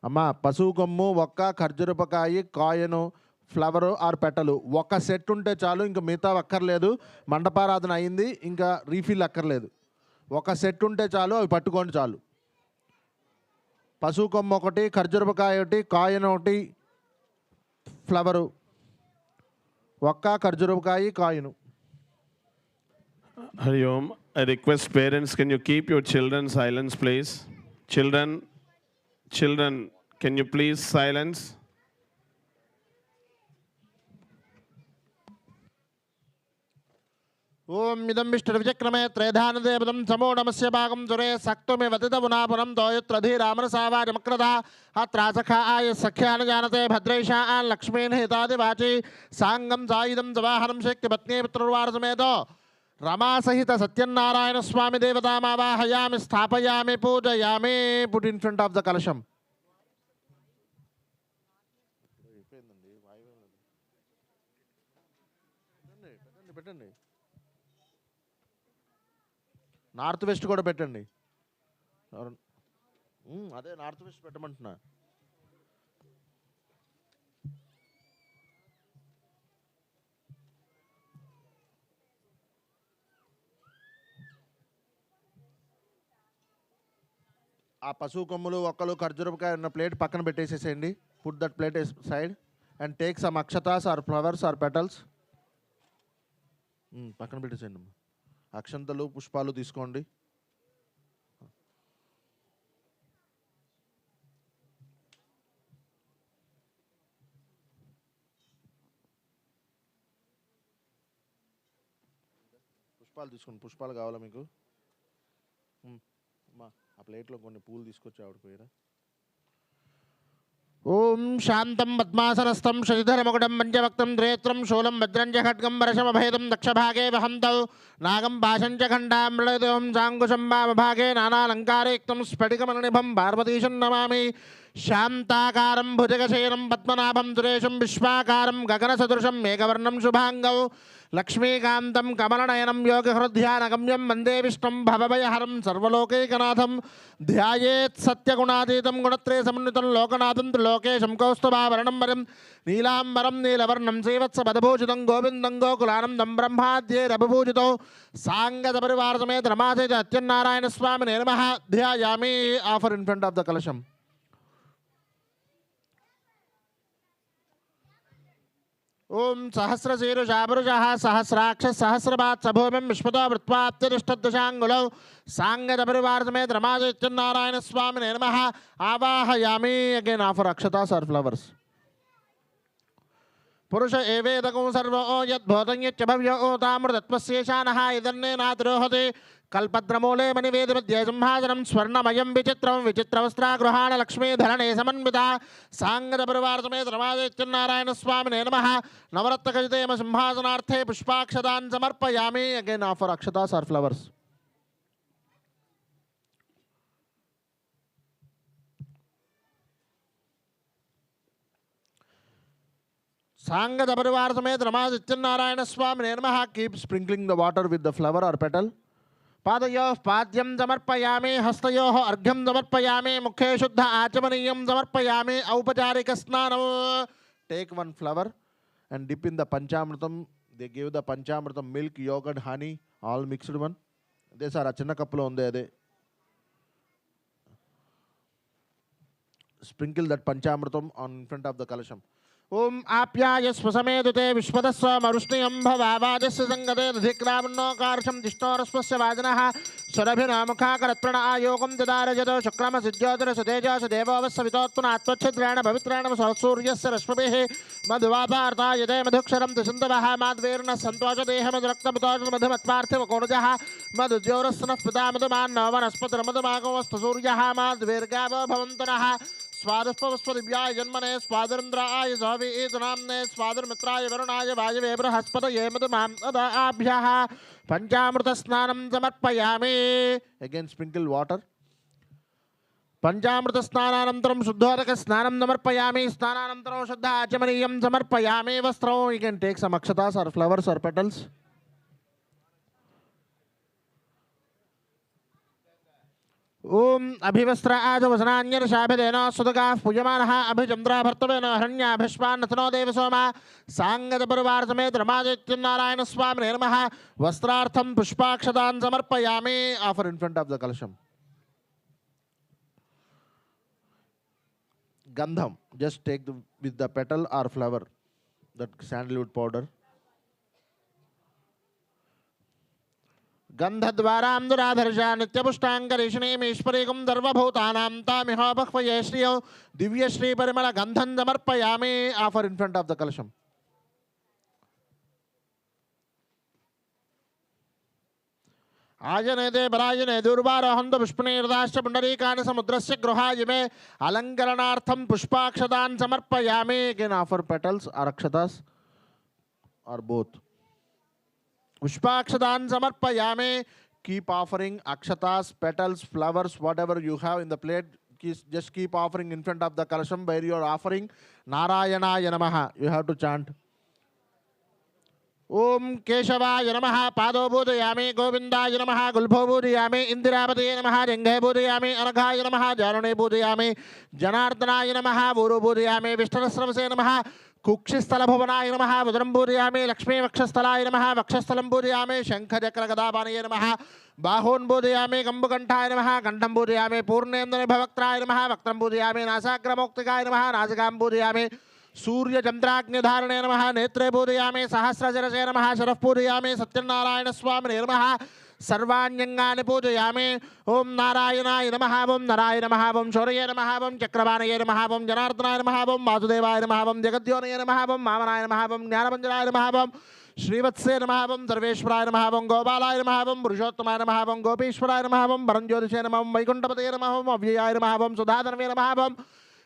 అమ్మా పశువు కొమ్ము ఒక్క ఖర్జూరపకాయ కాయను ఫ్లవరు ఆర్ పెటలు ఒక సెట్ ఉంటే చాలు. ఇంకా మిగతా అక్కర్లేదు. మండపారాధన అయింది, ఇంకా రీఫిల్ అక్కర్లేదు. ఒక సెట్ ఉంటే చాలు, అవి పట్టుకోండి చాలు. పశువు కొమ్ము ఒకటి, ఖర్జూరపకాయ ఒకటి, కాయను ఒకటి, ఫ్లవరు ఒక్క ఖర్జూరపకాయ కాయను. Hari Om. I request parents, can you keep your children silence, please? Children, can you please silence? ఓం ఇదం విష్ణుర్విచక్రమే త్రేధానదేవతం సమో నమస్య భాగం సురే సక్తుమి వదితమునాపురం దోయత్రధీరామరసావాజమక్రదా అత్రాసఖాయ సఖ్యాన జానతే భద్రైషా లక్ష్మీన్ హితాదివాచి సాంగం సాయుధం జవాహనం శక్తి పత్ని పుత్రవారసమేతో రమాసహిత సత్యనారాయణ స్వామి దేవతామావాహయామి స్థాపయామి పూజయామి. Put in front of the కలశం. పెట్టండి. నార్త్ వెస్ట్ కూడా పెట్టండి. అదే నార్త్ వెస్ట్ పెట్టమంటున్నా. ఆ పశువు కొమ్ములు ఒక్కలు ఖర్జూరపకాయ ఉన్న ప్లేట్ పక్కన పెట్టేసేసేయండి. Put that plate side and take some akshatas or flowers or petals. పక్కన పెట్టేసేయండి. అక్షంతలు పుష్పాలు తీసుకోండి. పుష్పాలు తీసుకోండి. పుష్పాలు కావాలా మీకు? అమ్మా ఆ ప్లేట్లో కొన్ని పూలు తీసుకొచ్చి ఆవిడపోయారా? ఓం శాంతం పద్మాసనస్థం శశిధరముకుటం పంచవక్తం త్రేత్రం శూలం భద్రంచ ఖడ్గం వరషమభేదం దక్షభాగే వహంతౌ నాగం పాశంచ ఖండాం మృళదేవం చాంకుశం వామభాగే నానాలంకారయుక్తం స్ఫటికమణినిభం పార్వతీశం నమామి. శాంతాకారం భుజగశయనం పద్మనాభం సురేశం విశ్వాకారం గగనసదృశం మేఘవర్ణం శుభాంగౌ లక్ష్మీకాంతం కమలనయనం యోగహృద్ధ్యానగమ్యం వందే విష్ణుం భవభయహరం సర్వలోకైకనాథం ధ్యాయేత్ సత్యగుణాతీతం గుణత్రయ సమన్వితం లోకనాథం త్రిలోకేశం కౌస్తుభావరణం వరం నీలాంబరం నీలవర్ణం శ్రీవత్సపదభూషితం గోవిందం గోకులానందం బ్రహ్మాద్యైరభిభూషితో సాంగత పరివార సమేత రమాసహిత సత్యనారాయణ స్వామినే నమః. ధ్యాయామి. Offer in front of the kalasham. ఓం సహస్రశీరుషాభృజః సహస్రాక్ష సహస్రపాత్ సభూమిం విశ్వతో వృత్వాప్తిష్టదశాంగులౌ సాంగత పరివార సమేత రమాసహిత స్వామినే నమః. ఆవాహయామి. Again offer akshatas or flowers. పురుష ఏవేదకం సర్వో యద్భూతం యచ్చ భవ్యో తామృతత్వస్యేషానః ఇదన్నేనాతిరోహతి కల్పద్రమూలే మణివేదిమధ్యే సింహాసనం స్వర్ణమయం విచిత్రం విచిత్రవస్త్రాగృహాణ లక్ష్మీధరణే సమన్విత సాంగత పరివార సమేత రమాసహిత స్వామినే నమః. నవరత్నఖచితేమ సింహాసనార్థే పుష్పాక్షతాన్ సమర్పయామి. Again offer akshatas or flowers. సాంగత పరివార సమేత రమాసహిత స్వామినే నమః. Keep sprinkling the water with the flower or petal. పాదయోః పాద్యం సమర్పయామి. హస్తయోః అర్ఘ్యం సమర్పయామి. ముఖే శుద్ధ ఆచమనీయం సమర్పయామి. ఔపచారిక స్నానం. Take one flower and dip in the panchamrutham. They give the panchamrutham milk yoghurt honey all mixed one. అదే సార్ ఆ చిన్న కప్పులో ఉంది అదే. Sprinkle that panchamrutham on in front of the kalasham. ఓం ఆప్యాయస్వ సమేదుతే విశ్వదస్వ మరుష్ణియం భవావాజస్య సంగతే దధిక్రామన్నోకార్షం దిష్టోరస్వస్య వాజనః సురభినాముఖాకరత్ప్రణ ఆయోగం దదారజతో శుక్రమ సిద్ధ్యోతిరసుతేజసు దేవోవస్య వితోత్పన ఆత్మచ్ఛిద్రేణ భవిత్రేణ సూర్యస్య రశ్మిభిః మధువాపార్తాయతే మధుక్షరం దిశంతవః మాద్వేర్ణ సంతోషదేహమదురక్తముతోషమధుమత్పార్థివకోణజः మధుద్యోరస్నః పితా మధుమాన్నో వనస్పతిరమధుమాగోస్తు సూర్యः మాద్వేర్గావో భవంతునః. स्वादुष्पवस्वदिव्याय जन्मने स्वादुरिन्द्राय स्वावीतनाम्ने स्वादुर्मित्राय वरुणाय वायवे बृहस्पतये मधुमाम् अदाभ्यः. पंचामृत स्नानं समर्पयामि. Again sprinkle water. पंचामृत स्नानानन्तरं शुद्धोदक स्नानं समर्पयामि. स्नानानन्तरं शुद्ध आचमनीयं समर्पयामि. वस्त्रं. You can take some akshatas or flowers or petals. ओम अभिवस्त्र आजवसनान्यर्षाभिदेन सुदगाः पूयमानः अभिचन्द्राभर्तवेन हरण्याभिष्पान्नथनो देवसोमा सांगत परिवार समेत रमासहित स्वामिने नमः. वस्त्रार्थं पुष्पाक्षतान् समर्पयामि. Offer in front of the kalasham. गंधम. Just take with the petal और फ्लावर that sandalwood powder. गंधद्वारां दुराधर्षा नित्यपुष्टाङ्गरीषिणीमीश्वरीकं सर्वभूतानां तामिहोपह्वये श्रियो दिव्यश्री परिमल गंधं समर्पयामि. Offer in front of the kalasham. आजनेदे बराजने दुर्वारोहन्त पुष्पनीर्दाश्च पुण्डरीकानि समुद्रस्य गृहायिमे अलङ्करणार्थं पुष्पाक्षतान् समर्पयामि. Again offer petals or akshatas or both. पुष्पाक्षतान् समर्पयामि. Keep offering akshatas, petals, flowers, whatever you have in the plate. Just keep offering in front of the kalasham where you are offering Narayanaya Namaha. You have to chant. ओम केशवाय नमः. पादो पूजयामि. गोविंदाय नमः. गुल्भो पूजयामि. इंदिरापतये नमः. जंघे पूजयामि. अनघाय नमः. जारुणे पूजयामि. जनार्दनाय नमः. ऊरु पूजयामि. विष्णुस्रवसे नमः. कुक्षिस्थलभुवनाय नमः. उदरं पूजयामि. लक्ष्मी वक्षस्थलाय नमः. वक्षस्थलं पूजयामि. शंखचक्रगदापाणये नमः. बाहून् पूजयामि. कम्बुकण्ठाय नमः. कण्ठं पूजयामि. पूर्णेन्दुनिभवक्त्राय नमः. वक्त्रं पूजयामि. नासाग्रमौक्तिकाय नमः. नासिकां पूजयामि. सूर्य चंद्राग्निधारणे नमः. नेत्रे पूजयामि. सहस्रशिरसे नमः. शरः पूजयामि. सत्यनारायण स्वामिने नमः. सर्वाण्यंगानि पूजयामि. ओम नारायणाय नमः. ओम नराय नमः. ओम शौर्ये नमः. ओम चक्रवाणये नमः. ओम जनार्दनाय नमः. ओम वासुदेवाय नमः. ओम जगद्योनये नमः. ओम वामनाय नमः. ओम ज्ञानमंजनाय नमः. ओम श्रीवत्से नमः. ओम सर्वेश्वराय नमः. ओम गोपालाय नमः. ओम पुरुषोत्तमाय नमः. ओम गोपीश्वराय नमः. ओम परंज्योतिषे नमः. ओम वैकुंठपतये नमः. ओम अव्ययाय नमः. ओम सुधाधर्मे नमः. ओम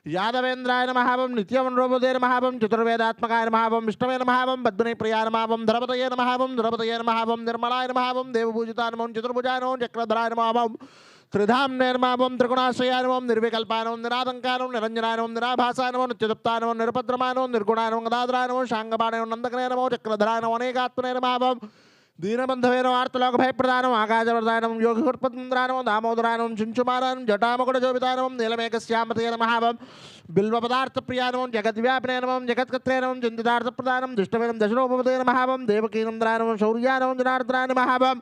यादवेन्द्राय नमः ओं नित्यमनोबुधे नमः ओं चतुर्वेदात्मकाय नमः ओं विष्णवे नमः ओं पद्मने प्रियाय नमः ओं धरपतये नमः ओं निर्मलाय नमः ओं देवपूजिताय नमः ओं चतुर्भुजाय नमः ओं चक्रधराय नमः ओं त्रिधाम्ने नमः ओं त्रिगुणाश्रयाय नमः ओं निर्विकल्पाय नमः निरालंकाय नमः निरंजनाय नमः निराभासाय नमः नित्यदुप्ताय नमः निरुपद्रमाय नमः निर्गुणाय नमः गदाधराय नमः शांगपाणाय नमः नंदकने नमः चक्रधराय नमः अनेकात्मने नमः ओं दीनबंधवे नमः आर्तलोक भयप्रदाय नमः आकाशवर्धाय नमः योगिकुटपद्मन्द्राय नमः दामोदराय नमः चुंचुमाराय नमः जटामकुटशोभिताय नमः नीलमेघश्यामतये नमः ओं बिल्वपदार्थप्रियाय नमः जगद्व्यापिने नमः जगत्कर्त्रे नमः चिन्तितार्थप्रदाय नमः दुष्टवे नमः दशरोपपदये नमः ओं देवकीनन्द्राय नमः शौर्याय नमः जनार्दनाय नमः ओं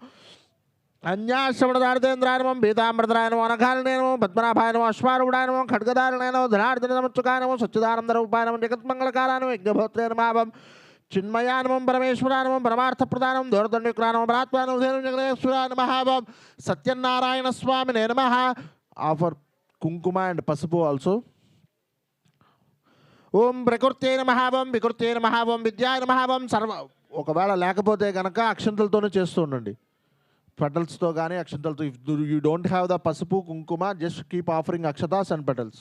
अन्याश्रवणदार्देन्द्राय नमः पीताम्बरधराय नमः अनघालिने नमः पद्मनाभाय नमः अश्वारूढाय नमः खड्गधारिणे नमः धनार्दनमच्युकाय नमः सच्चिदानन्दरूपाय नमः जगत्मङ्गलकाराय नमः यज्ञभोत्रे नमः ओं चिन्मयाय नमः परमेश्वराय नमः परमार्थप्रदाय नमः दोर्दण्डविक्राय नमः परात्पराय नमः जगदेश्वराय नमः ओं सत्यनारायण स्वामिने नमः. Offer kunkuma and pasupu also. ఓం ప్రకృతే నమః ఓం వికృతే నమః ఓం విద్యాయ నమః ఓం సర్వ. ఒకవేళ లేకపోతే కనుక అక్షంతలతోనే చేస్తూ ఉండండి, పెటల్స్తో కానీ అక్షంతలతో. If you don't have the pasupu kumkuma, just keep offering akshatas and petals.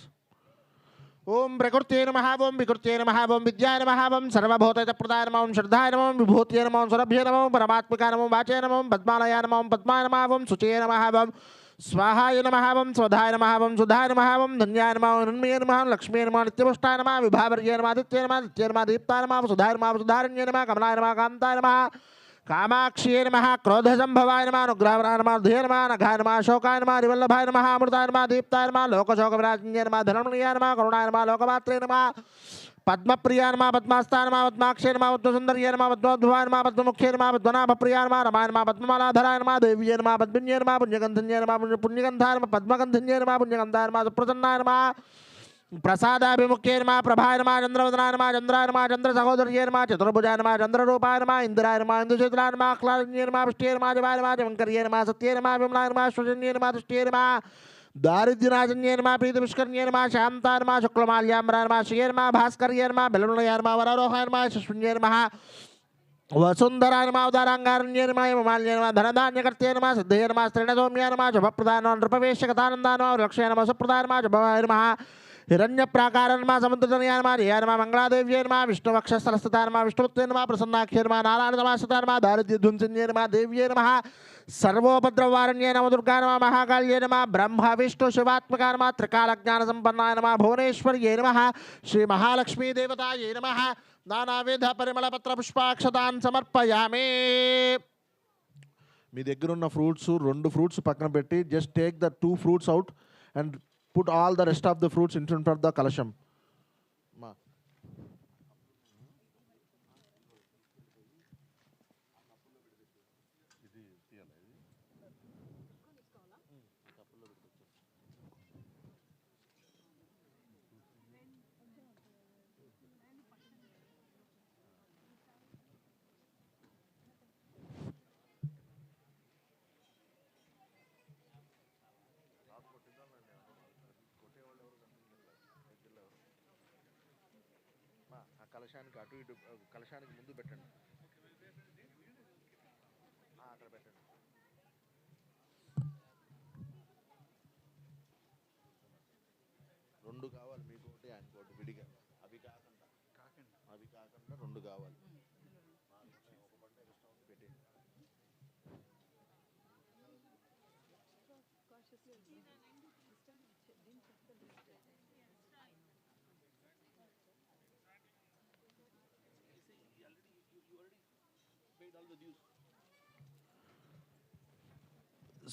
ఓం ప్రకృతే నమః ఓం వికృతే నమః ఓం విద్యాయ నమః ఓం సర్వభూతహితప్రదాయ నమః ఓం శ్రద్ధాయ నమః ఓం విభూతియే నమః ఓం సురభ్యే నమః ఓం పరమాత్మకాయ నమః ఓం వాచే నమః ఓం పద్మాలయాయ నమః ఓం పద్మాయ నమః ఓం శుచయే నమః ఓం स्वाहाय नमः ओं स्वधाय नमः ओं सुधाय नमः ओं धन्याय नमः ओं नन्मये नमः लक्ष्मी नमः नित्यपुष्टाय नमः विभावर्ये नमः आदित्ये नमः दीप्ताय नमः सुधाय नमः सुधारण्ये नमः कमलाय नमः कान्ताय नमः कामाक्ष्ये नमः क्रोधसंभवाय नमः अनुग्रहाय नमः ध्येय नमः नघाय नमः शोकाय नमः निवल्लभाय नमः अमृताय नमः दीप्ताय नमः लोकशोकविनाशिन्ये नमः धनमणीयाय नमः करुणाय नमः लोकमात्रे नमः पद्मप्रियाय नमः पद्मास्ताय नमः पद्माक्षे नमः पद्मसुन्दर्ये नमः पद्मोद्भवाय नमः पद्ममुख्ये नमः पद्मनाभप्रियाय नमः रमाय नमः पद्ममालाधराय नमः देव्ये नमः पद्मिन्ये नमः पुण्यगन्धन्ये नमः पुण्यगन्धाय नमः पद्मगन्धन्ये नमः पुण्यगन्धाय नमः सुप्रसन्नाय नमः प्रसादाभिमुख्ये नमः प्रभाय नमः चन्द्रवदनाय नमः चन्द्राय नमः चन्द्रसहोदर्ये नमः चतुर्भुजाय नमः चन्द्ररूपाय नमः इन्द्राय नमः इन्दुशेतलाय नमः आह्लादन्ये नमः पुष्ट्ये नमः जवाय नमः जवङ्कर्ये नमः सत्ये नमः विमलाय नमः श्वजन्ये नमः तुष्ट्ये नमः दारिद्र्यनाशन्ये नमः प्रीतिपुष्करण्ये नमः शान्ताय नमः शुक्लमाल्याम्बराय नमः श्रिये नमः भास्कर्ये नमः बेलुनयाय नमः वरारोहाय नमः शून्ये नमः वसुन्धराय नमः उदाराङ्गारण्ये नमः हेममाल्ये नमः धनधान्यकर्त्ये नमः सिद्धये नमः स्त्रीणसौम्याय नमः शुभप्रदाय नमः नृपवेश्यकथानन्दाय नमः लक्ष्याय नमः सुप्रदाय नमः शुभवाय नमः हिरण्यप्राकाराय नमः समुद्रतनयाय नमः जयाय नमः मङ्गलादेव्यै नमः विष्णुवक्षस्थलस्थिताय नमः विष्णुपत्न्ये नमः प्रसन्नाख्ये नमः नारायणनमस्ताय नमः दारिद्र्यध्वंसिन्ये नमः देव्यै नमः सर्वोपद्रववारण्ये नमः दुर्गाय नमः महाकाल्ये नमः ब्रह्म विष्णु शिवात्मकाय नमः त्रिकालज्ञानसम्पन्नाय नमः भुवनेश्वर्यै नमः श्रीमहालक्ष्मी देवतायै नमः नानाविध परिमళపత్రపుష్పాక్షతాన్ సమర్పయామి. మీ దగ్గర ఉన్న ఫ్రూట్స్ 2 ఫ్రూట్స్ పక్కన పెట్టి just take the 2 fruits out and put all the rest of the fruits in front of the kalasham. కలశానికి అటు ఇటు కలశానికి ముందు పెట్టండి, అక్కడ పెట్టండి. రెండు కావాలి మీకు, ఒకటి ఆయనకోటి విడిగా. అవి కాకుండా 2 కావాలి. ఒక పంట ఎక్స్ట్రా ఉంది పెట్టి.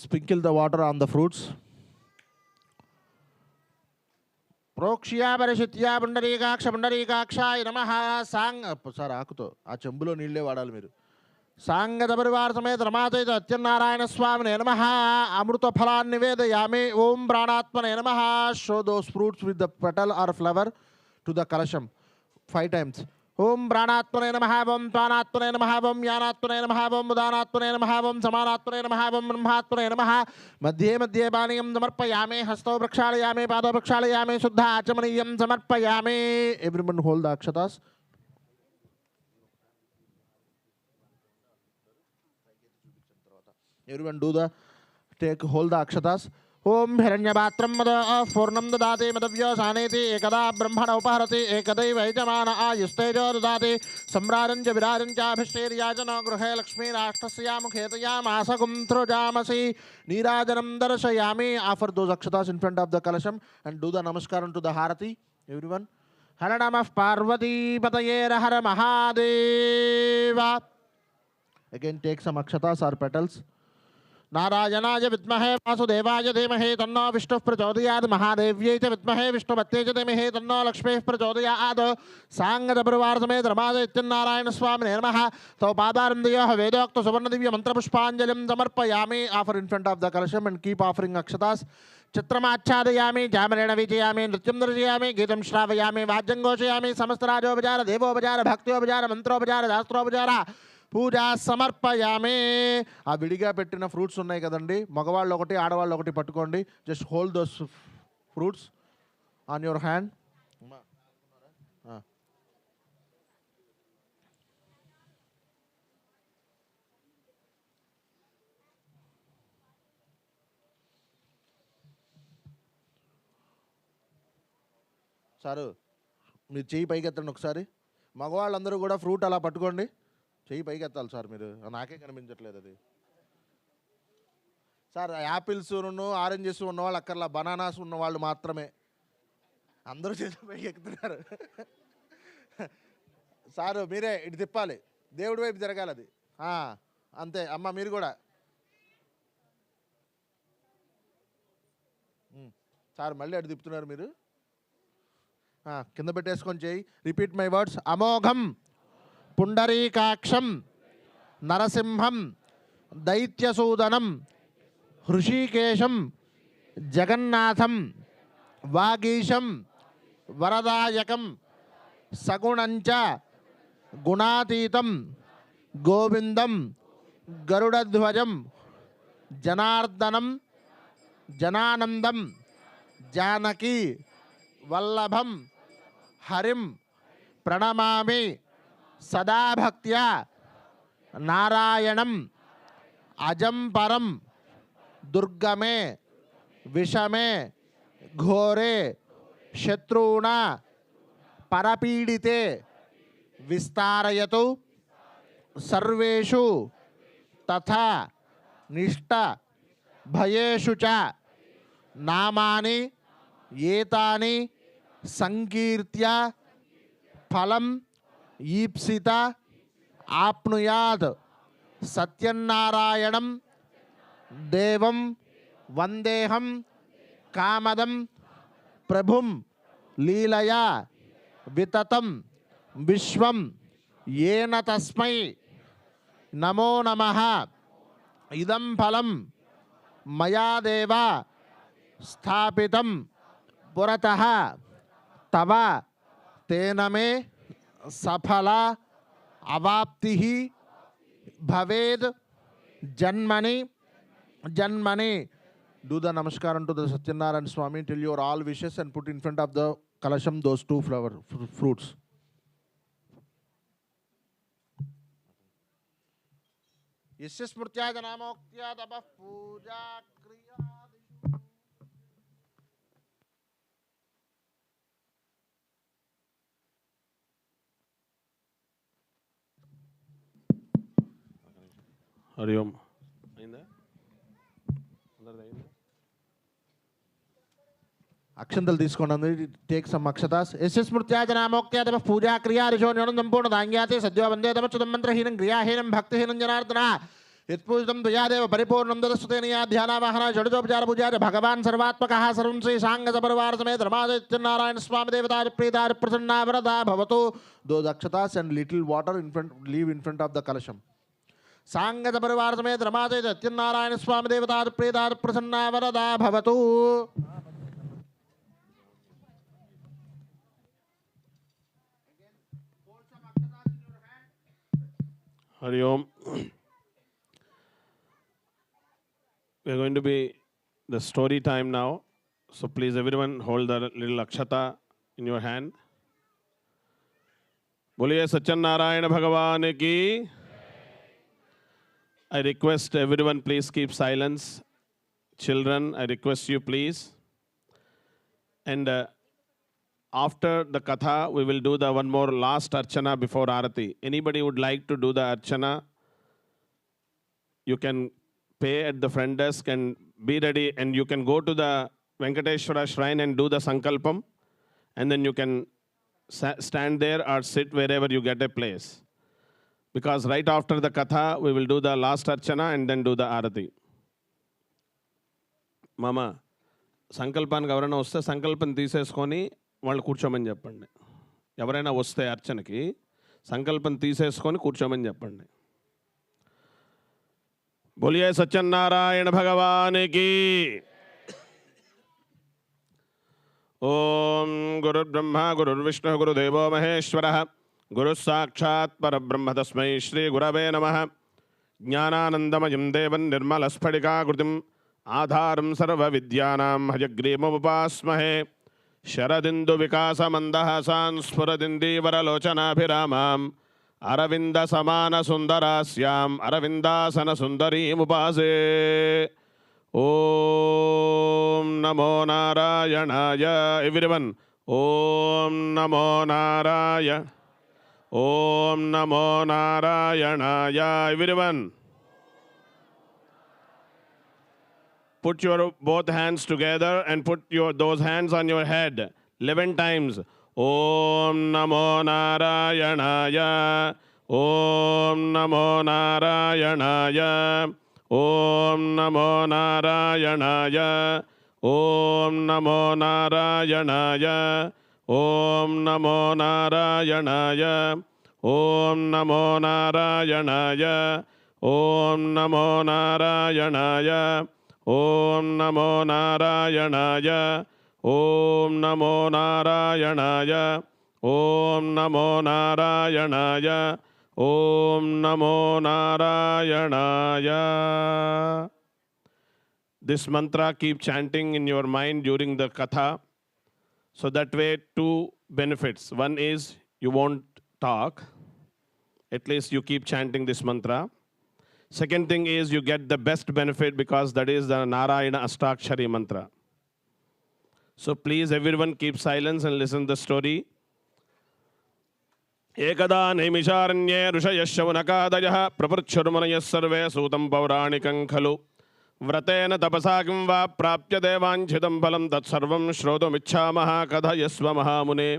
Sprinkle the water on the fruits. ప్రోక్ష్యా పరిశుద్ధ్యా పుండరీకాక్షాయ నమః. సార్ ఆకుతో ఆ చెంబులో నీళ్ళే వాడాలి మీరు. సాంగత పరివార సమేత రమాతైత సత్యనారాయణ స్వామినే నమః. అమృత ఫలాన్ని నివేదయామి. ఓం ప్రాణాత్మనే నమః. Show those fruits with the petal or flower to the కలశం 5 times. ఓం ప్రాణాత్మనే నమః. ఓం ప్రాణాత్మనే నమః. ఓం యానాత్మనే నమః. ఓం ఉదానాత్మనే నమః. ఓం సమానాత్మనే నమః. ఓం బ్రహ్మాత్మనే నమః. మధ్యే మధ్యే పానీయం సమర్పయామి. హస్తౌ ప్రక్షాళయామి. పాదౌ ప్రక్షాళయామి. శుద్ధ ఆచమనీయం సమర్పయామి. Everyone hold the akshatas. Everyone hold the akshatas. ओम हिरण्यपात्रं मद पूर्णं ददाति मदव्यसानेति एकदा ब्रह्मण उपहरति एकदैव यजमान आयुस्तेजो ददाति सम्राजं च विराजं चाभिष्टेर्याजनो गृहे लक्ष्मीराष्ट्रस्य मुखे तयामासगुं त्रजामसि नीराजनं दर्शयामि. Offer those akshatas in front of the kalasham and do the namaskaram to the harati. Everyone. Hara Namah Parvati Pataye Hara Mahadeva. Again take some akshatas or petals. नारायणाय विद्महे वासुदेवाय धीमहि तन्नो विष्णुः प्रचोदयात् महादेव्यै च विद्महे विष्णुपत्न्यै च धीमहि तन्नो लक्ष्मीः प्रचोदयात् सांगदपरिवार समेत रमादेव इत्यनारायण स्वामिने नमः. तौ पादारविन्दयोः वेदोक्त सुवर्णदिव्य मन्त्रपुष्पाञ्जलिं समर्पयामि. Offer in front of the कलशम and keep offering akshatas. चित्रमाच्छादयामि जामरेण विजयामि नृत्यं दर्शयामि गीतं श्रावयामि वाद्यं घोषयामि समस्तराजोपचार देवोपचार भक्त्योपचार मंत्रोपचार शास्त्रोपचार పూజా సమర్పయామి. ఆ విడిగా పెట్టిన ఫ్రూట్స్ ఉన్నాయి కదండి, మగవాళ్ళు ఒకటి ఆడవాళ్ళు ఒకటి పట్టుకోండి. Just hold those fruits on your hand. Sir మీరు చెయ్యి పైకి ఎత్తండి ఒకసారి. మగవాళ్ళందరూ కూడా ఫ్రూట్ అలా పట్టుకోండి. చెయ్యి పైకి ఎత్తాలి సార్, మీరు నాకే కనిపించట్లేదు అది. సార్ యాపిల్స్ ఆరెంజెస్ ఉన్నవాళ్ళు అక్కర్లా, బనానాస్ ఉన్నవాళ్ళు మాత్రమే. అందరూ చేతులు పైకి ఎక్కుతున్నారు. సారు మీరే ఇటు తిప్పాలి, దేవుడి వైపు జరగాలి అది. అంతే అమ్మ మీరు కూడా. సార్ మళ్ళీ అటు తిప్పుతున్నారు మీరు. కింద పెట్టేసుకొని చేయి. Repeat my words. అమోఘం పుండరీకాక్షం నరసింహం దైత్యసూదనం హృషీకేశం జగన్నాథం వాగీశం వరదాయకం సగుణంచ గుణాతీతం గోవిందం గరుడధ్వజం జనార్దనం జనానందం జానకి వల్లభం హరిం ప్రణమామి సదా భక్త్యా నారాయణం అజం పరం దుర్గమే విషమే ఘోరే శత్రువుణ పరపీడితే విస్తారయతు సర్వేషు తథా నిష్ట భయేషు చ నామాని ఏతాని సంకీర్త్య ఫలం ఈప్సిత ఆప్నుయాత్ సత్యనారాయణం దేవం వందేహం కామదం ప్రభుం లీలయా వితతం విశ్వం ఏన తస్మై నమో నమః. ఇదం ఫలం మయా దేవ స్థాపితం పురతః తవ తేన మే సఫల అవాప్తి భవేద్ జన్మని జన్మని. Do the namaskaram to the Satyanarayana Swami till your all wishes and put in front of the kalasham those two fruits. Yasya smrtya janamoktya tapah puja kriya. Hari Om. అక్షంతలు తీసుకోండి. Take some akshatas. యస్య స్మృత్యా జనామోక్త్యా తపః పూజా క్రియా రిషో న్యూనం సంపూర్ణ దాంగ్యాతే సద్యో వందే తమచ్యుతం మంత్రహీనం క్రియాహీనం భక్తిహీనం జనార్దన యత్పూజితం త్వయాదేవ పరిపూర్ణం దదస్తుతే ధ్యానావాహన షడ్జోపచార పూజా భగవాన్ సర్వాత్మకః సర్వం శ్రీ సాంగ సపరివార సమేత రమాదిత్యనారాయణ స్వామి దేవతారి ప్రీతారి ప్రసన్నా వరదా భవతు. Those akshatas and little water in front, leave in front of the kalasham. సాంగత పరివార సమేత రమాదేవి సత్యనారాయణ స్వామి దేవతారి ప్రీతారి ప్రసన్నా వరదా భవతు. Hari Om. We are going to be the story time now. So please everyone hold the little akshata in your hand. Boliye Satyanarayana Bhagavan ki. I request everyone please keep silence Children, I request you please. And after the katha, we will do the one more last archana before Arati. Anybody would like to do the archana, you can pay at the front desk and be ready. And you can go to the Venkateswara shrine and do the sankalpam. And then you can stand there or sit wherever you get a place. Because right after the katha, we will do the last archana and then do the arati. Mama, సంకల్పానికి ఎవరైనా వస్తే సంకల్పం తీసేసుకొని వాళ్ళు కూర్చోమని చెప్పండి. ఎవరైనా వస్తే అర్చనకి సంకల్పం తీసేసుకొని కూర్చోమని చెప్పండి. బోలియే సత్యనారాయణ భగవానికి. ఓం గురుర్బ్రహ్మ గురుర్విష్ణు గురుదేవో మహేశ్వరః గురుః సాక్షాత్ పరబ్రహ్మ తస్మై శ్రీ గురవే నమః. జ్ఞానానందమయం దేవం నిర్మలస్ఫటికాకృతిం ఆధారం సర్వవిద్యానాం హయగ్రీవముపాస్మహే. శరదిందు వికాసమందహాసాన్ స్ఫురదిందీవరలోచనాభిరామాం అరవింద సమాన సుందరాస్యాం అరవిందాసన సుందరీముపాసే. ఓం నమో నారాయణాయ. ఎవ్రీవన్ ఓం నమో నారాయ. ఓం నమో నారాయణాయ. Everyone put your both hands together and put those hands on your head 11 times. Om Namo Narayanaya. Om Namo Narayanaya. Om Namo Narayanaya. Om Namo Narayanaya. Om Namo Narayanaya. Om Namo Narayanaya. Om Namo Narayanaya. Om Namo Narayanaya. Om Namo Narayanaya. Om Namo Narayanaya. Om Namo Narayanaya. This mantra keep chanting in your mind during the katha. So that way two benefits. One is you won't talk. At least you keep chanting this mantra. Second thing is you get the best benefit because that is the Narayana Ashtakshari mantra. So please everyone keep silence and listen to the story. Ekada naimisharanye rushayashavanakadayah prapurchurmanayas sarve sutam pauranikam khalu vratena tapasa kim va prapya devanchidam balam tat sarvam shrodum ichhamaha kadhayasva mahamune.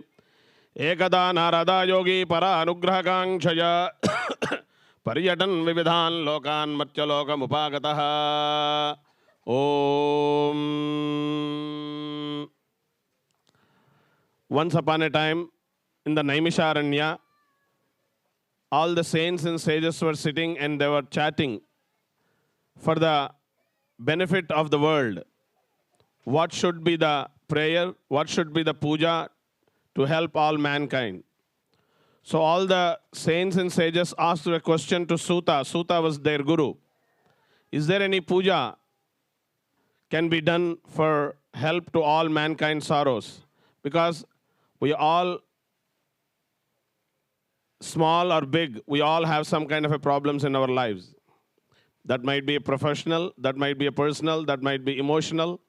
Ekada narada yogi para anugrahakankshaya पर्यटन विविधान लोकान मर्त्यलोकम उपागतः. Om. Once upon a time in the Naimisharanya, all the saints and sages were sitting and they were chatting for the benefit of the world. What should be the prayer? What should be the puja to help all mankind? So all the saints and sages asked a question to Suta. Suta was their guru. Is there any puja can be done for help to all mankind's sorrows? Because we all, small or big, we all have some kind of a problems in our lives. That might be a professional, that might be a personal, that might be emotional,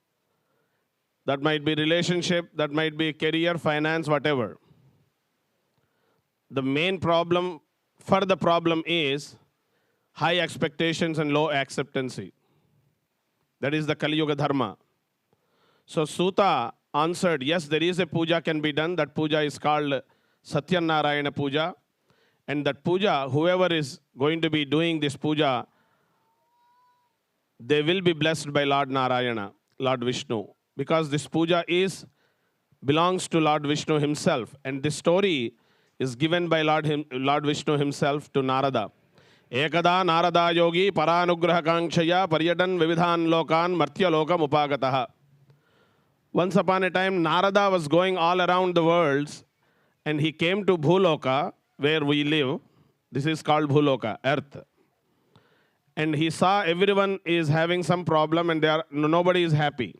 that might be relationship, that might be career, finance, whatever. The main problem for the problem is high expectations and low acceptancy. That is the Kali Yuga Dharma. So Suta answered, yes, there is a puja can be done. That puja is called Satyanarayana Puja. And that puja, whoever is going to be doing this puja, they will be blessed by Lord Narayana, Lord Vishnu. Because this puja belongs to Lord Vishnu himself. And this story is given by Lord Vishnu himself to Narada. Ekada Narada yogi paranugrahakankshaya paryatan vividhan lokan martyalokam upagataha. Once upon a time, Narada was going all around the world and he came to Bhuloka, where we live. This is called Bhuloka, earth. And he saw everyone is having some problem and nobody is happy.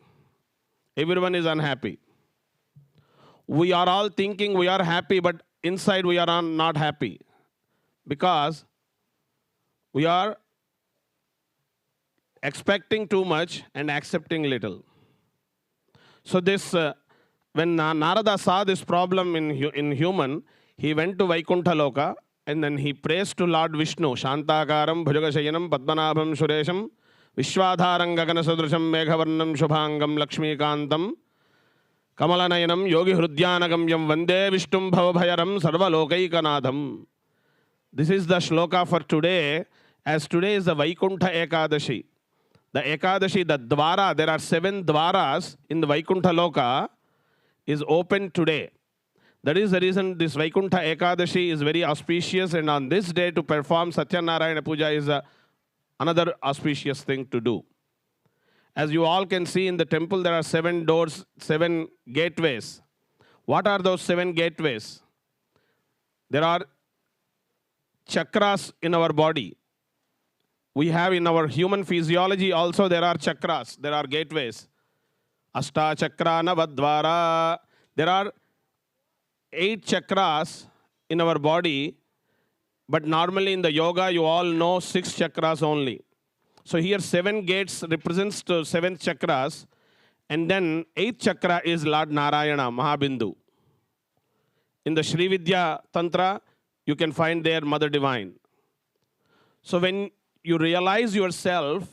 Everyone is unhappy. We are all thinking we are happy, but inside we are not happy. Because we are expecting too much and accepting little. So this, when Narada saw this problem in human, he went to Vaikuntha Loka and then he prays to Lord Vishnu, Shantakaram, Bhujagashayanam, Padmanabham, Suresham, Vishwadharam, Gaganasadrusham, Meghavarnam, Shubhangam, Lakshmikantam, Kamalanayanam, Yogi Hrudyanagamyam, Vande Vishtum Bhavabhayaram, Sarvalokaikanadam. This is the shloka for today, as today is the Vaikuntha Ekadashi. The Ekadashi, the Dwara, there are 7 Dwaras in the Vaikuntha Loka, is open today. That is the reason this Vaikuntha Ekadashi is very auspicious, and on this day to perform Satyanarayana Puja is another auspicious thing to do. As you all can see in the temple, there are 7 doors, 7 gateways. What are those 7 gateways? There are chakras in our body. We have in our human physiology also there are chakras, there are gateways. Ashta chakra navadvara. There are 8 chakras in our body, but normally in the yoga you all know 6 chakras only. So here 7 gates represents to 7 chakras, and then 8th chakra is Lord Narayana, Mahabindu. In the Srividya Tantra, you can find there Mother Divine. So when you realize yourself,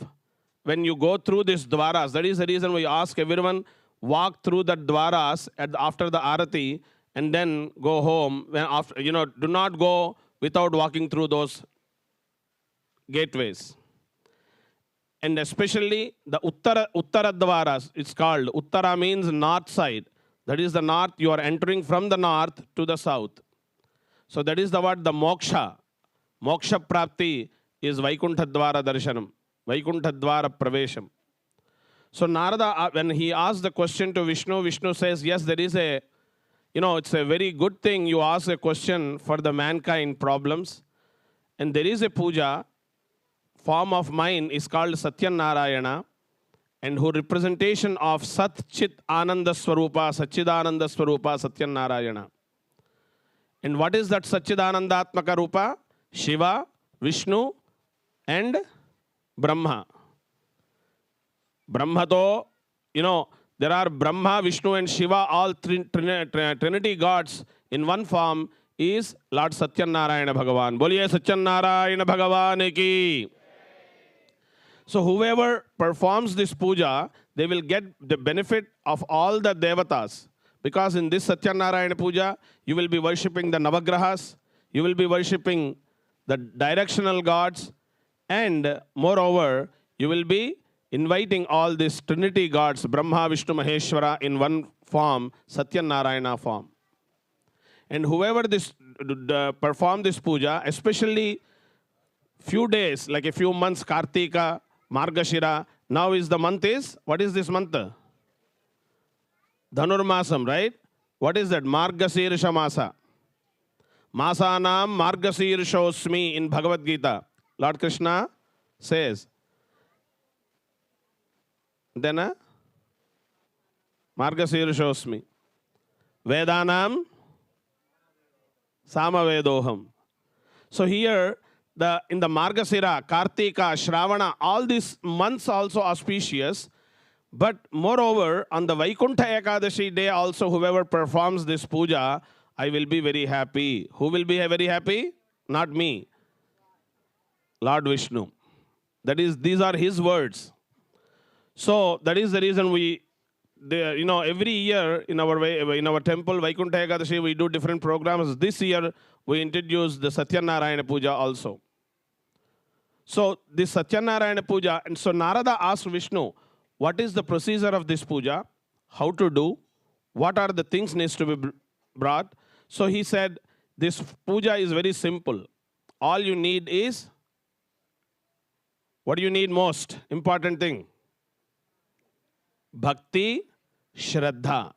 when you go through these dwaras, that is the reason we ask everyone, walk through the dwaras after the arati, and then go home. When after, do not go without walking through those gateways. And especially the Uttara Dwaras, it's called. Uttara means north side. That is the north, you are entering from the north to the south. So that is the word, the moksha. Moksha prapti is Vaikuntha Dwara darshanam. Vaikuntha Dwara Pravesam. So Narada, when he asked the question to Vishnu, Vishnu says, yes, there is a, it's a very good thing you ask a question for the mankind problems. And there is a puja, form of mine is called Satyanarayana, and who representation of Sat Chit Ananda Swarupa, Satchidananda Swarupa, Satyanarayana. And what is that Satchidanandatmaka Rupa? Shiva, Vishnu, and Brahma. Brahmato, there are Brahma, Vishnu, and Shiva, all Trinity gods in one form is Lord Satyanarayana Bhagavan. Boliye Satyanarayana Bhagavan ki. So whoever performs this puja, they will get the benefit of all the devatas. Because in this Satyanarayana Puja, you will be worshipping the Navagrahas, you will be worshipping the directional gods, and moreover, you will be inviting all these Trinity gods, Brahma, Vishnu, Maheshwara, in one form, Satyanarayana form. And whoever perform this puja, especially few days, like a few months, Kartika, Margashira, now is the month is, what is this month? Dhanurmasam, right? What is that? Margasirsha Masa. Masanam Margasirshosmi in Bhagavad Gita. Lord Krishna says. Then Margasirshosmi. Vedanam Samavedoham. So here, in the Margasira, Kartika, Shravana, all these months also auspicious. But moreover, on the Vaikuntha Ekadashi day also, whoever performs this puja, I will be very happy. Who will be very happy? Not me. Lord Vishnu. These are his words. So that is the reason every year in our temple, Vaikuntha Ekadashi, we do different programs. This year, we introduce the Satyanarayana Puja also. So this Satyanarayana Puja, and so Narada asked Vishnu, what is the procedure of this puja? How to do? What are the things needs to be brought? So he said, this puja is very simple. All you need is, what do you need most? Important thing. Bhakti, Shraddha.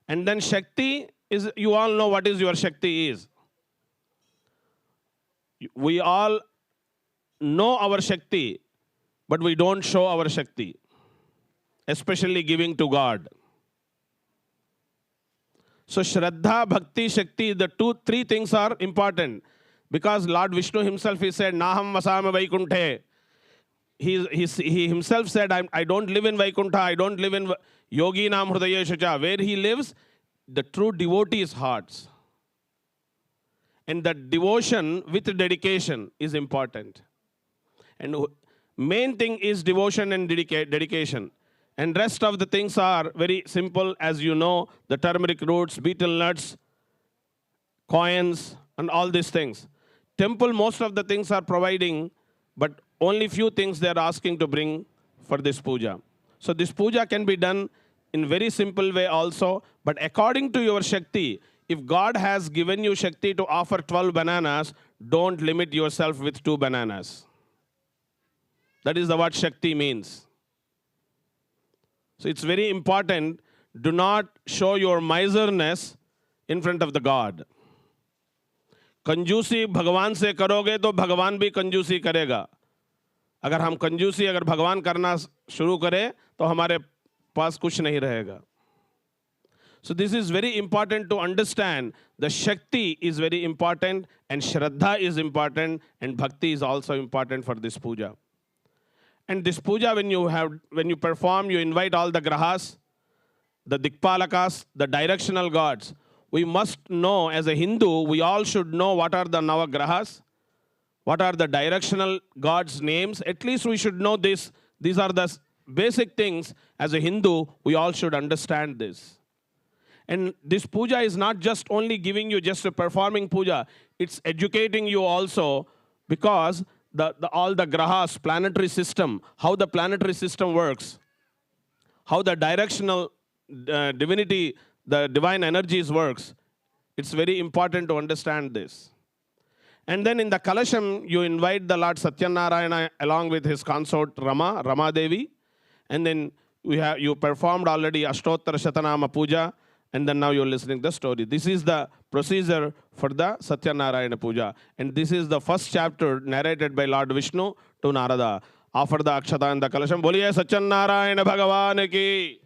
And then Shakti is, you all know what is your Shakti is. We all know our Shakti, but we don't show our Shakti, especially giving to God. So Shraddha, Bhakti, Shakti, the 3 things are important. Because Lord Vishnu himself, he said, Naham Vasama Vaikunthe. he himself said, I don't live in Vaikuntha, I don't live in Yogi Nam Hridayeshacha. Where he lives, the true devotees' hearts. And that devotion with dedication is important. And main thing is devotion and dedication. And rest of the things are very simple, as you know, the turmeric roots, betel nuts, coins, and all these things. Temple, most of the things are providing, but only few things they are asking to bring for this puja. So this puja can be done in very simple way also, but according to your Shakti, if God has given you Shakti to offer 12 bananas, don't limit yourself with 2 bananas. That is what Shakti means. So it's very important, do not show your miserness in front of the God. कंजूसी भगवान से करोगे तो भगवान भी कंजूसी करेगा. अगर हम कंजूसी अगर भगवान करना शुरू करें तो हमारे पास कुछ नहीं रहेगा. So this is very important to understand. The Shakti is very important, and Shraddha is important, and Bhakti is also important for this puja. And this puja, when you perform, you invite all the grahas, the dikpalakas, the directional gods. We must know, as a Hindu, we all should know what are the navagrahas, what are the directional gods' names. At least we should know this. These are the basic things. As a Hindu, we all should understand this. And this puja is not just only giving you just a performing puja. It's educating you also, because all the grahas, planetary system, how the planetary system works, how the directional divinity, the divine energies works. It's very important to understand this. And then in the Kalasham, you invite the Lord Satyanarayana along with his consort Rama Devi. And then you performed already Ashtottara Shatanama Puja. And then now you're listening to the story. This is the procedure for the Satyanarayana Puja. And this is the first chapter narrated by Lord Vishnu to Narada. Offer the Akshata and the Kalasham. Boliye Satyanarayana Bhagavan ki.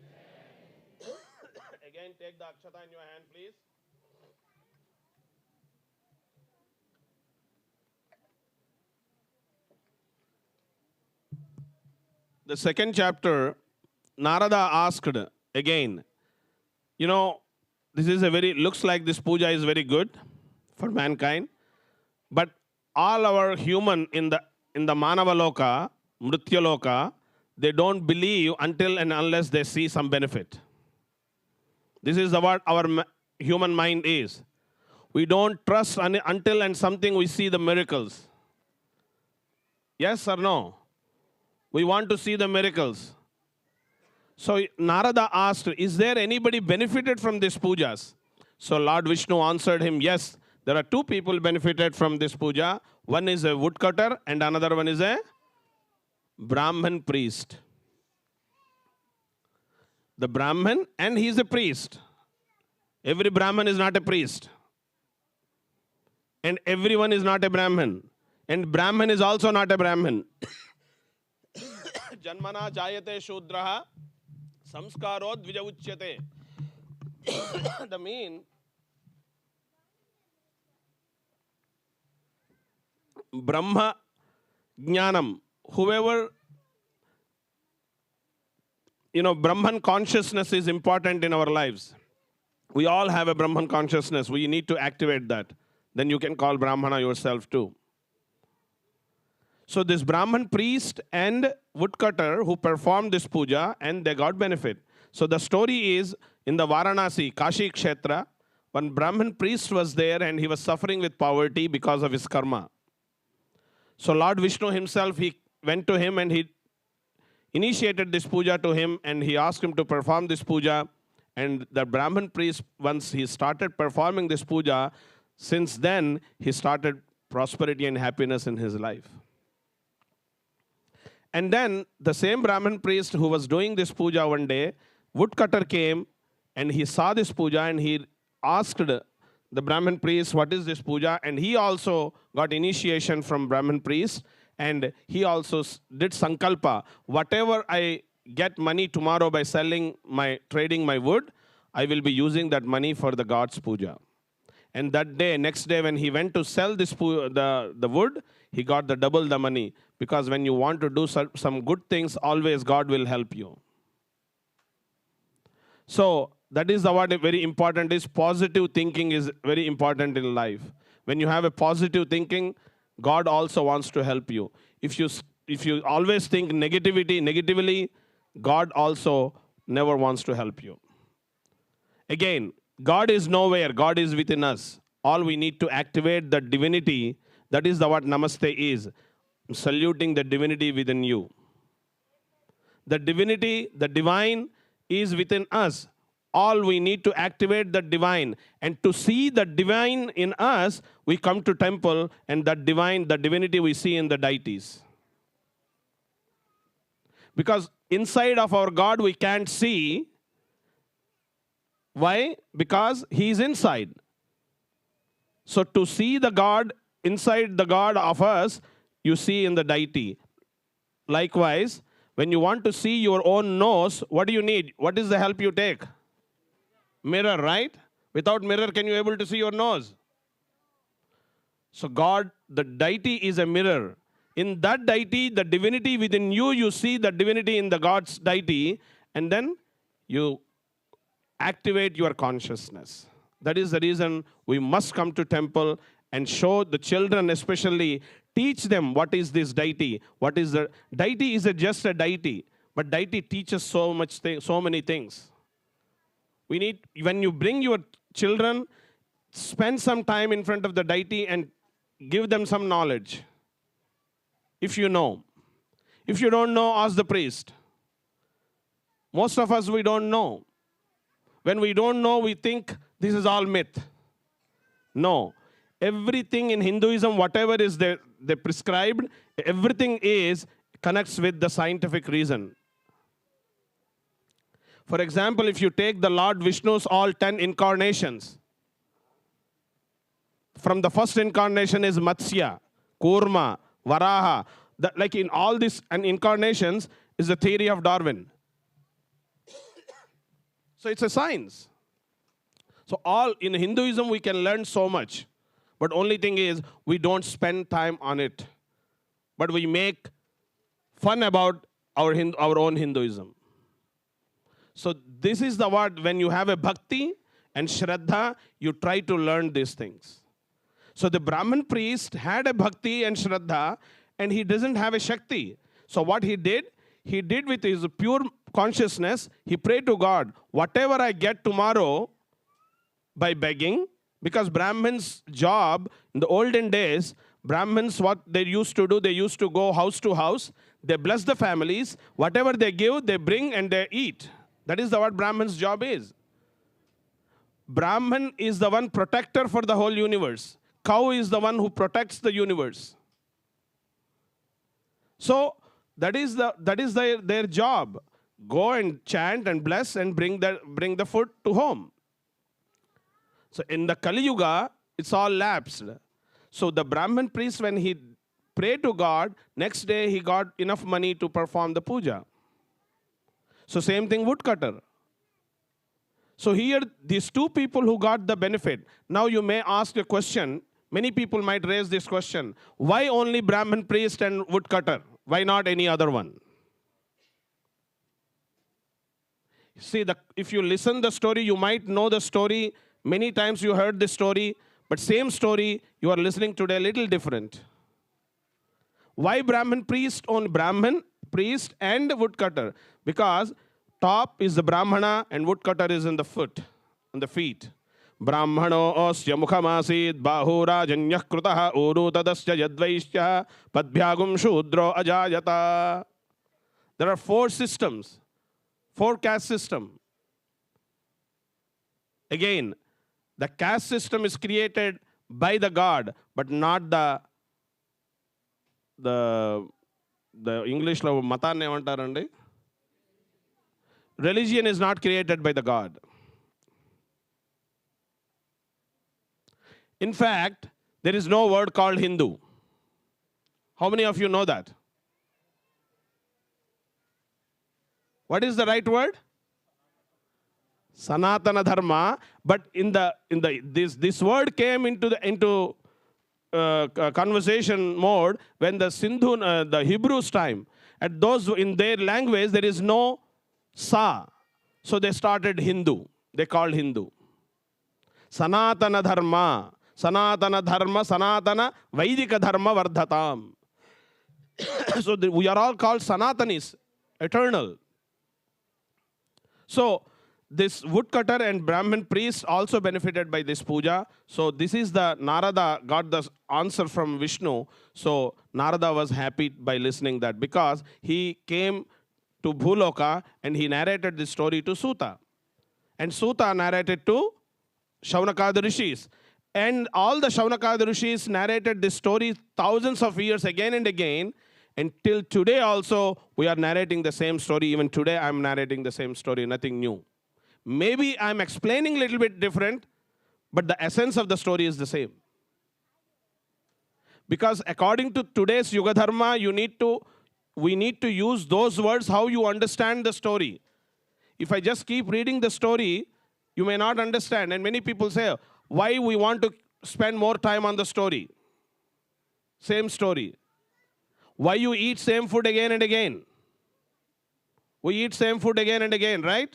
Again, take the Akshata in your hand, please. The second chapter, Narada asked again, you know, this is looks like this puja is very good for mankind, but all our human in the Manava Loka, Mritya Loka, they don't believe until and unless they see some benefit. This is what our human mind is. We don't trust until and something we see the miracles. Yes or no? We want to see the miracles. So Narada asked, is there anybody benefited from these pujas? So Lord Vishnu answered him, yes, there are 2 people benefited from this puja. One is a woodcutter and another one is a Brahman priest. The Brahman, and he is a priest. Every Brahman is not a priest. And everyone is not a Brahman. And Brahman is also not a Brahman. Janmana jayate shudraha samskaro dvija uchyate. The mean, Brahma Jnanam, whoever, Brahman consciousness is important in our lives. We all have a Brahman consciousness. We need to activate that. Then you can call Brahmana yourself too. So this Brahman priest and woodcutter who performed this puja, and they got benefit. So the story is, in the Varanasi, Kashi Kshetra, one Brahman priest was there and he was suffering with poverty because of his karma. So Lord Vishnu himself, he went to him and he initiated this puja to him, and he asked him to perform this puja. And the Brahman priest, once he started performing this puja, since then he started prosperity and happiness in his life. And then the same Brahman priest who was doing this puja one day, woodcutter came and he saw this puja and he asked the Brahman priest, what is this puja? And he also got initiation from Brahman priest, and he also did sankalpa. Whatever I get money tomorrow by trading my wood, I will be using that money for the God's puja. And that day, next day, when he went to sell the wood, he got the double the money. Because when you want to do some good things, always God will help you. So that is what very important is. Positive thinking is very important in life. When you have a positive thinking, God also wants to help you. If you always think negatively, God also never wants to help you. Again, God is nowhere. God is within us. All we need to activate the divinity. That is what Namaste is. Saluting the divinity within you. The divinity, the divine is within us. All we need to activate the divine. And to see the divine in us, we come to temple, and the divinity we see in the deities. Because inside of our God we can't see. Why? Because he is inside. So to see the God inside the God of us, you see in the deity. Likewise, when you want to see your own nose, what do you need? What is the help you take? Mirror, right? Without mirror, can you able to see your nose? So God, the deity is a mirror. In that deity, the divinity within you, you see the divinity in the God's deity, and then you activate your consciousness. That is the reason we must come to temple and show the children, especially, teach them what is this deity. What is the deity? Is just a deity, but deity teaches so many things. We need, when you bring your children, spend some time in front of the deity and give them some knowledge. If you know. If you don't know, ask the priest. Most of us, we don't know. When we don't know, we think this is all myth. No. Everything in Hinduism, whatever is they prescribed, everything connects with the scientific reason. For example, if you take the Lord Vishnu's all 10 incarnations, from the first incarnation is Matsya, Kurma, Varaha. Like in all these incarnations is the theory of Darwin. So it's a science. So all in Hinduism we can learn so much. But only thing is we don't spend time on it. But we make fun about our own Hinduism. So this is the word, when you have a bhakti and shraddha, you try to learn these things. So the Brahmin priest had a bhakti and shraddha, and he doesn't have a shakti. So what he did with his pure consciousness, he prayed to God, whatever I get tomorrow by begging, because Brahmins' job in the olden days, Brahmins, what they used to do, they used to go house to house, they bless the families, whatever they give, they bring and they eat. That is what Brahman's job is. Brahman is the one protector for the whole universe. Cow is the one who protects the universe. So that is their job. Go and chant and bless and bring the food to home. So in the Kali Yuga, it's all lapsed. So the Brahmin priest, when he prayed to God, next day he got enough money to perform the puja. So same thing woodcutter. So here, these two people who got the benefit. Now you may ask a question. Many people might raise this question. Why only Brahmin priest and woodcutter? Why not any other one? See, if you listen the story, you might know the story. Many times you heard this story, but same story you are listening today a little different. Why Brahmin priest on Brahmin priest and woodcutter? Because top is the Brahmana and woodcutter is in the foot, on the feet. Brahmano osya mukhamasid bahura janyah krutaha uru tadasya yadvaishya padbhyagum shudro ajayata. There are 4 systems, 4 caste system. Again, the caste system is created by the God, but not the English lo matanne emantarandi. Religion is not created by the God. In fact, there is no word called Hindu. How many of you know that? What is the right word? Sanatana Dharma, but this word came into conversation mode when the Sindhu, the Hebrews time. At those in their language there is no sa, so they started Hindu. They called Hindu. Sanatana Dharma, Sanatana Dharma, Sanatana Vaidika Dharma Vardhatam. So we are all called Sanatanis, eternal. So this woodcutter and Brahmin priest also benefited by this puja. So this is the Narada got the answer from Vishnu. So Narada was happy by listening that, because he came to Bhuloka and he narrated this story to Suta. And Suta narrated to Shaunakada Rishis. And all the Shaunakada Rishis narrated this story thousands of years again and again. And till today also, we are narrating the same story. Even today, I'm narrating the same story, nothing new. Maybe I'm explaining a little bit different, but the essence of the story is the same. Because according to today's Yuga Dharma, we need to use those words how you understand the story. If I just keep reading the story, you may not understand. And many people say, why we want to spend more time on the story? Same story. Why you eat same food again and again? We eat same food again and again, right?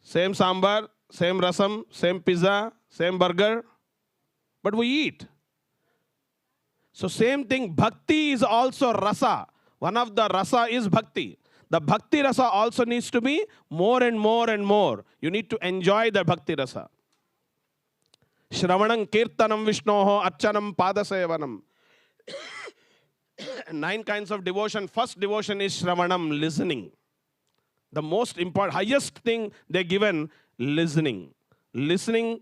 Same sambar, same rasam, same pizza, same burger, but we eat. So same thing, bhakti is also rasa. One of the rasa is bhakti. The bhakti rasa also needs to be more and more and more. You need to enjoy the bhakti rasa. Shravanam kirtanam Vishnoho archanam padasevanam. 9 kinds of devotion. First devotion is Shravanam, listening. The most important, highest thing they're given, listening. Listening,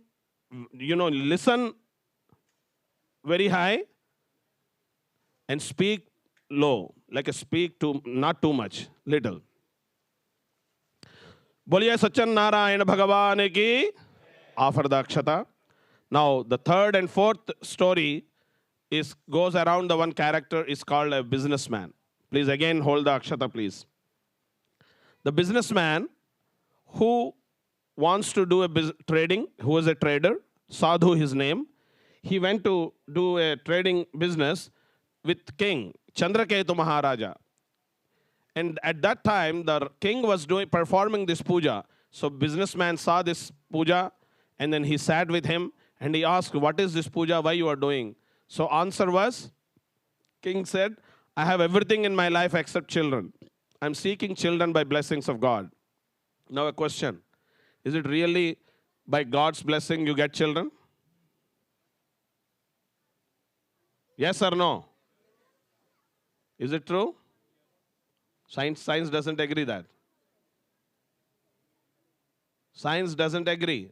listen very high and speak low. Like a speak to, not too much, little. Boliye Satyanarayana Bhagavan ki, offer the akshata. Now, the third and fourth story goes around the one character is called a businessman. Please again hold the akshata, please. The businessman who wants to do trading, who is a trader, Sadhu his name, he went to do a trading business with King Chandraketu Maharaja. And at that time, the king was performing this puja. So businessman saw this puja, and then he sat with him, and he asked, what is this puja, why you are doing? So answer was, king said, I have everything in my life except children. I'm seeking children by blessings of God. Now a question, is it really by God's blessing you get children? Yes or no? Is it true? Science doesn't agree that. Science doesn't agree.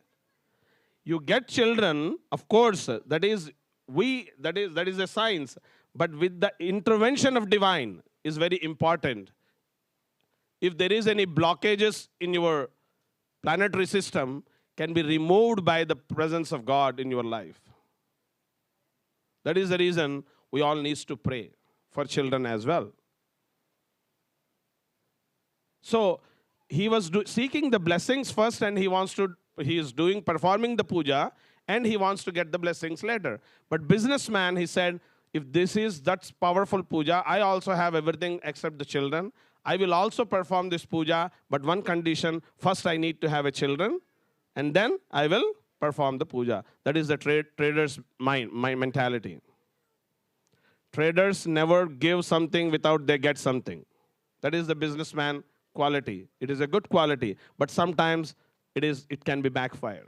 You get children, of course, that is a science, but with the intervention of divine is very important. If there is any blockages in your planetary system, can be removed by the presence of God in your life. That is the reason we all need to pray for children as well. So he was seeking the blessings first, and he is performing the puja, and he wants to get the blessings later. But businessman, he said, if that's powerful puja, I also have everything except the children. I will also perform this puja, but one condition, first I need to have a children, and then I will perform the puja. That is the trader's mind, my mentality. Traders never give something without they get something. That is the businessman quality. It is a good quality, but sometimes it can be backfire.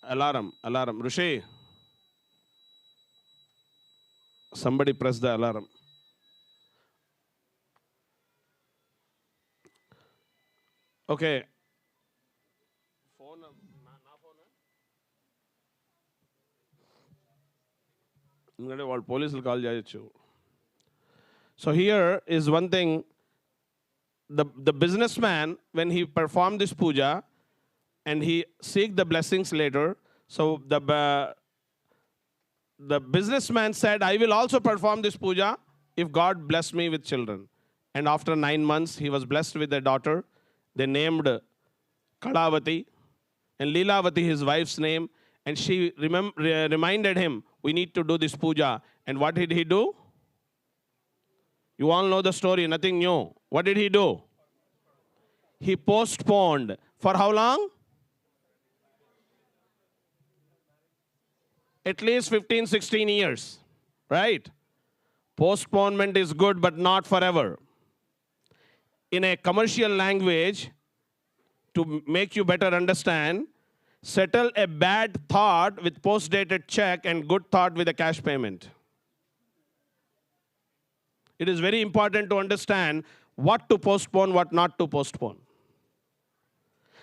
Alarm. Rishi, somebody press the alarm. Okay. Police will call you. So here is one thing. The businessman, when he performed this puja, and he seek the blessings later, so the businessman said, I will also perform this puja if God bless me with children. And after 9 months, he was blessed with a daughter. They named Kalavati, and Leelavati, his wife's name. And she reminded him, we need to do this puja. And what did he do? You all know the story, nothing new. What did he do? He postponed. For how long? At least 15, 16 years, right? Postponement is good, but not forever. In a commercial language, to make you better understand, settle a bad thought with post-dated check and good thought with a cash payment. It is very important to understand what to postpone, what not to postpone.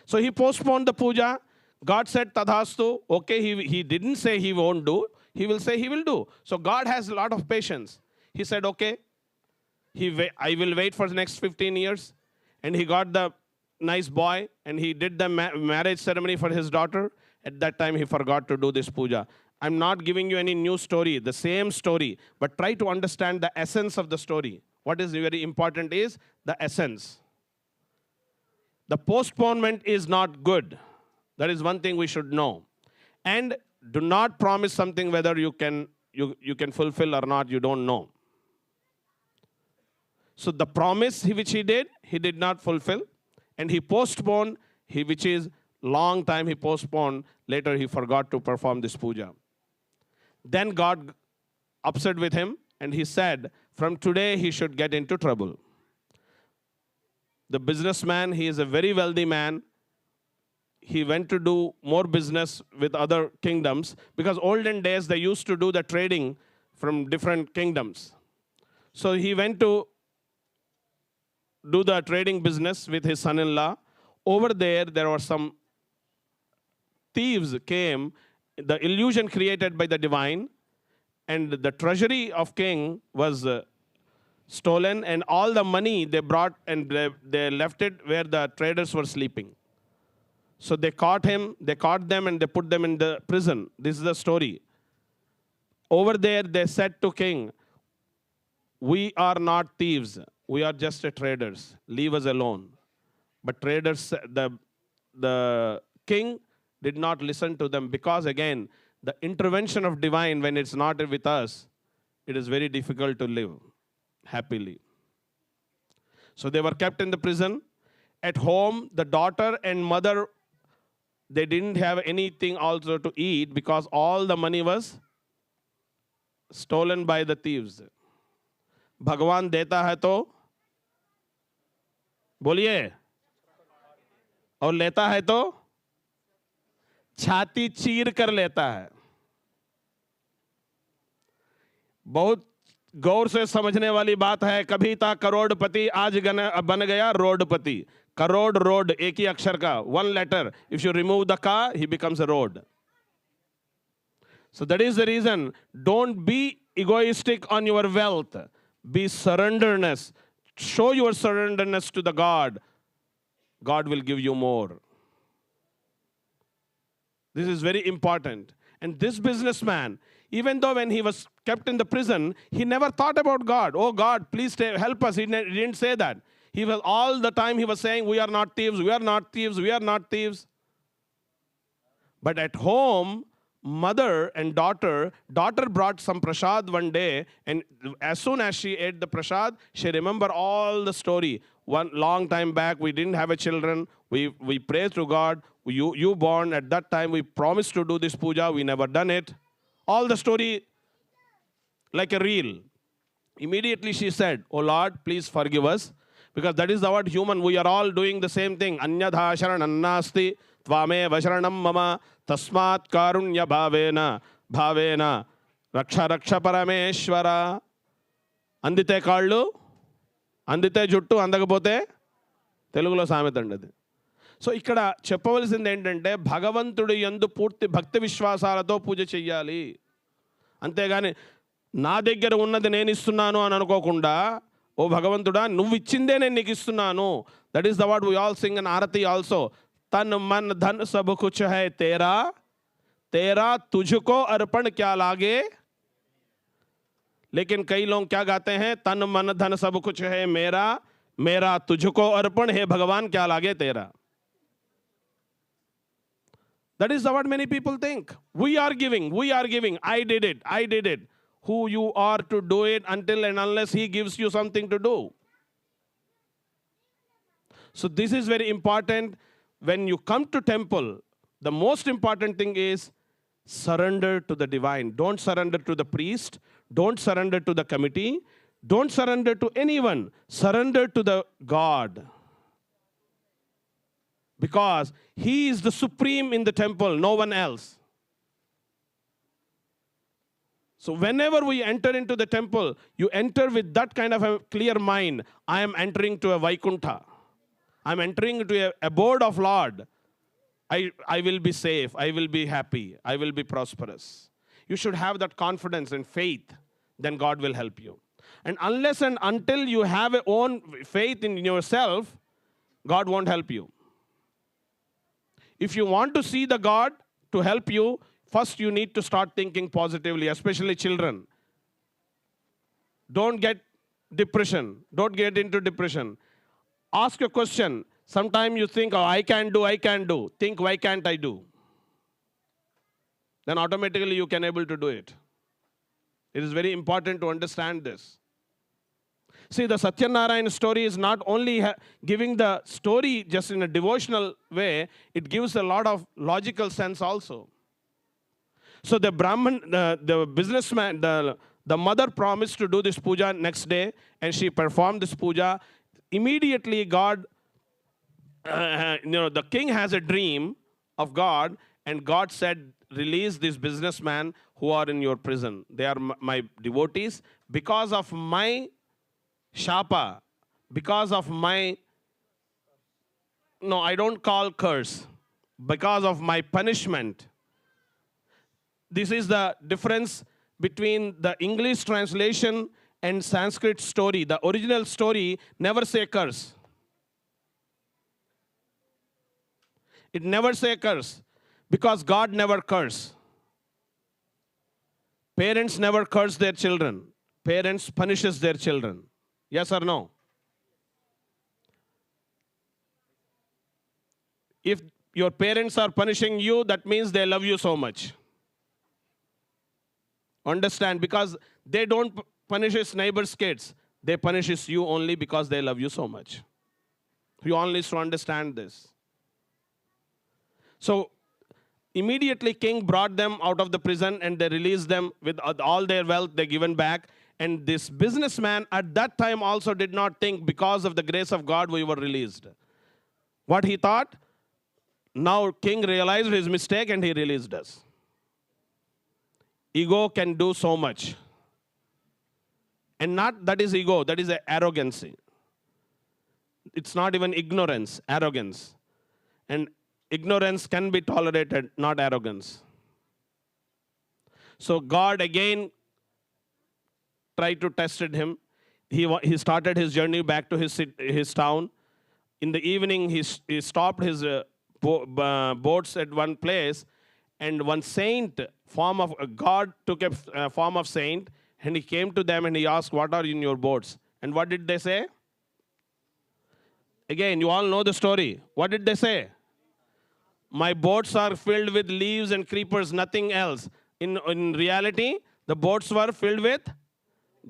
So he postponed the puja. God said, Tadhastu. Okay, he didn't say he won't do. He will say he will do. So God has a lot of patience. He said, okay, I will wait for the next 15 years. And he got the nice boy, and he did the marriage ceremony for his daughter. At that time, he forgot to do this puja. I'm not giving you any new story, the same story, but try to understand the essence of the story. What is very important is the essence. The postponement is not good. That is one thing we should know. And do not promise something whether you can fulfill or not, you don't know. So the promise which he did not fulfill. And he postponed, which is long time he postponed. Later he forgot to perform this puja. Then God upset with him, and he said, from today he should get into trouble. The businessman, he is a very wealthy man. He went to do more business with other kingdoms, because olden days they used to do the trading from different kingdoms. So he went to do the trading business with his son-in-law. Over there were some thieves came, the illusion created by the divine, and the treasury of king was stolen, and all the money they brought and they left it where the traders were sleeping. So they caught them, and they put them in the prison. This is the story. Over there, they said to king, we are not thieves. We are just traders. Leave us alone. But traders, the king did not listen to them, because again, the intervention of divine, when it's not with us, it is very difficult to live happily. So they were kept in the prison. At home, the daughter and mother, they didn't have anything also to eat, because all the money was stolen by the thieves. Bhagavan deta hai to बोलिए, और लेता है तो छाती चीर कर लेता है. बहुत गौर से समझने वाली बात है. कभी था करोड़पति, आज बन गया रोडपति. करोड़ रोड एक ही अक्षर का, one letter. If you remove the ka, he becomes a road. So that is the reason. Don't be egoistic on your wealth. Be surrenderness. Show your surrenderness to the God. God will give you more. This is very important. And this businessman, even though when he was kept in the prison, he never thought about God. Oh God, please help us. He didn't say that. He was all the time he was saying, we are not thieves, we are not thieves, we are not thieves. But at home, mother and daughter brought some prasad one day, and as soon as she ate the prasad, she remembered all the story. One long time back, we didn't have a children. We prayed to God. You born at that time. We promised to do this puja. We never done it. All the story like a reel. Immediately she said, oh Lord, please forgive us. Because that is the word human. We are all doing the same thing. Anyadha sharanam nasti tvame vasharanam mama tasmat karunya bhavena raksha parameshwara. Andite kallu, andite juttu, andakapothe telugulo సామెత అండి అది. So ఇక్కడ చెప్పవలసింది ఏంటంటే భగవంతుడి యందు పూర్తి భక్తి విశ్వాసాలతో పూజ చెయ్యాలి. అంతేగాని నా దగ్గర ఉన్నది నేను ఇస్తున్నాను అని అనుకోకుండా, ఓ భగవంతుడా నువ్వు ఇచ్చిందే నేను నీకు ఇస్తున్నాను. That is the word we all sing in aarti also. తన్ మన్ ధన్ సబ్ కుచ్ హై తేరా, తేరా తుझको अर्पण क्या लागे लेकिन कई लोग क्या गाते हैं, तन मन धन सब कुछ है मेरा, मेरा तुझको अर्पण है भगवान, क्या लागे तेरा. That is what many people think. We are giving, I did it. Who you are to do it until and unless he gives you something to do. So this is very important. When you come to temple, the most important thing is surrender to the divine. Don't surrender to the priest. Don't surrender to the committee. Don't surrender to anyone. Surrender to the God. Because he is the supreme in the temple, no one else. So whenever we enter into the temple, you enter with that kind of a clear mind. I am entering to a Vaikuntha. I am entering into a abode of Lord. I will be safe. I will be happy. I will be prosperous. You should have that confidence and faith. Then God will help you. And unless and until you have a own faith in yourself, God won't help you. If you want to see the God to help you, first you need to start thinking positively, especially children. Don't get depression. Don't get into depression. Ask a question. Sometimes you think, oh, I can do. Think, why can't I do? Then automatically you can able to do it. It is very important to understand this. See, the Satyanarayana story is not only giving the story just in a devotional way, it gives a lot of logical sense also. So the Brahman, the businessman, the mother promised to do this puja next day, and she performed this puja. Immediately, God, the king has a dream of God, and God said, release these businessmen who are in your prison. They are my devotees. Because of my shapa, because of my, no, I don't call curse, because of my punishment. This is the difference between the English translation and Sanskrit story. The original story never say curse. It never say curse, because God never curse. Parents never curse their children. Parents punishes their children. Yes or no? If your parents are punishing you, that means they love you so much. Understand? Because they don't punish his neighbor's kids. They punish you only because they love you so much. You all need to understand this. So immediately king brought them out of the prison, and they released them with all their wealth they given back. And this businessman at that time also did not think, because of the grace of God we were released. What he thought? Now king realized his mistake and he released us. Ego can do so much. And not that is ego, that is arrogancy. It's not even ignorance, arrogance. And ignorance can be tolerated, not arrogance. So God again tried to test him. He started his journey back to his town. In the evening, he stopped his boats at one place, and one saint, form of God took a form of saint, and he came to them and he asked, what are in your boats? And what did they say? Again, you all know the story. What did they say? My boats are filled with leaves and creepers, nothing else. In reality, the boats were filled with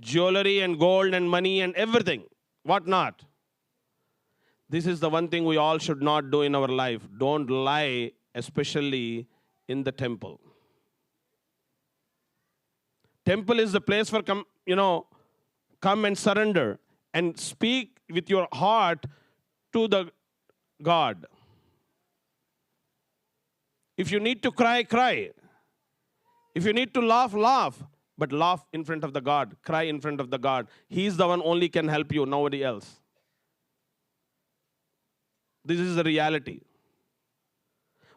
jewelry and gold and money and everything. What not? This is the one thing we all should not do in our life. Don't lie, especially in the temple. Temple is the place for come and surrender and speak with your heart to the God. If you need to cry, cry. If you need to laugh, laugh. But laugh in front of the God. Cry in front of the God. He is the one only can help you, nobody else. This is the reality.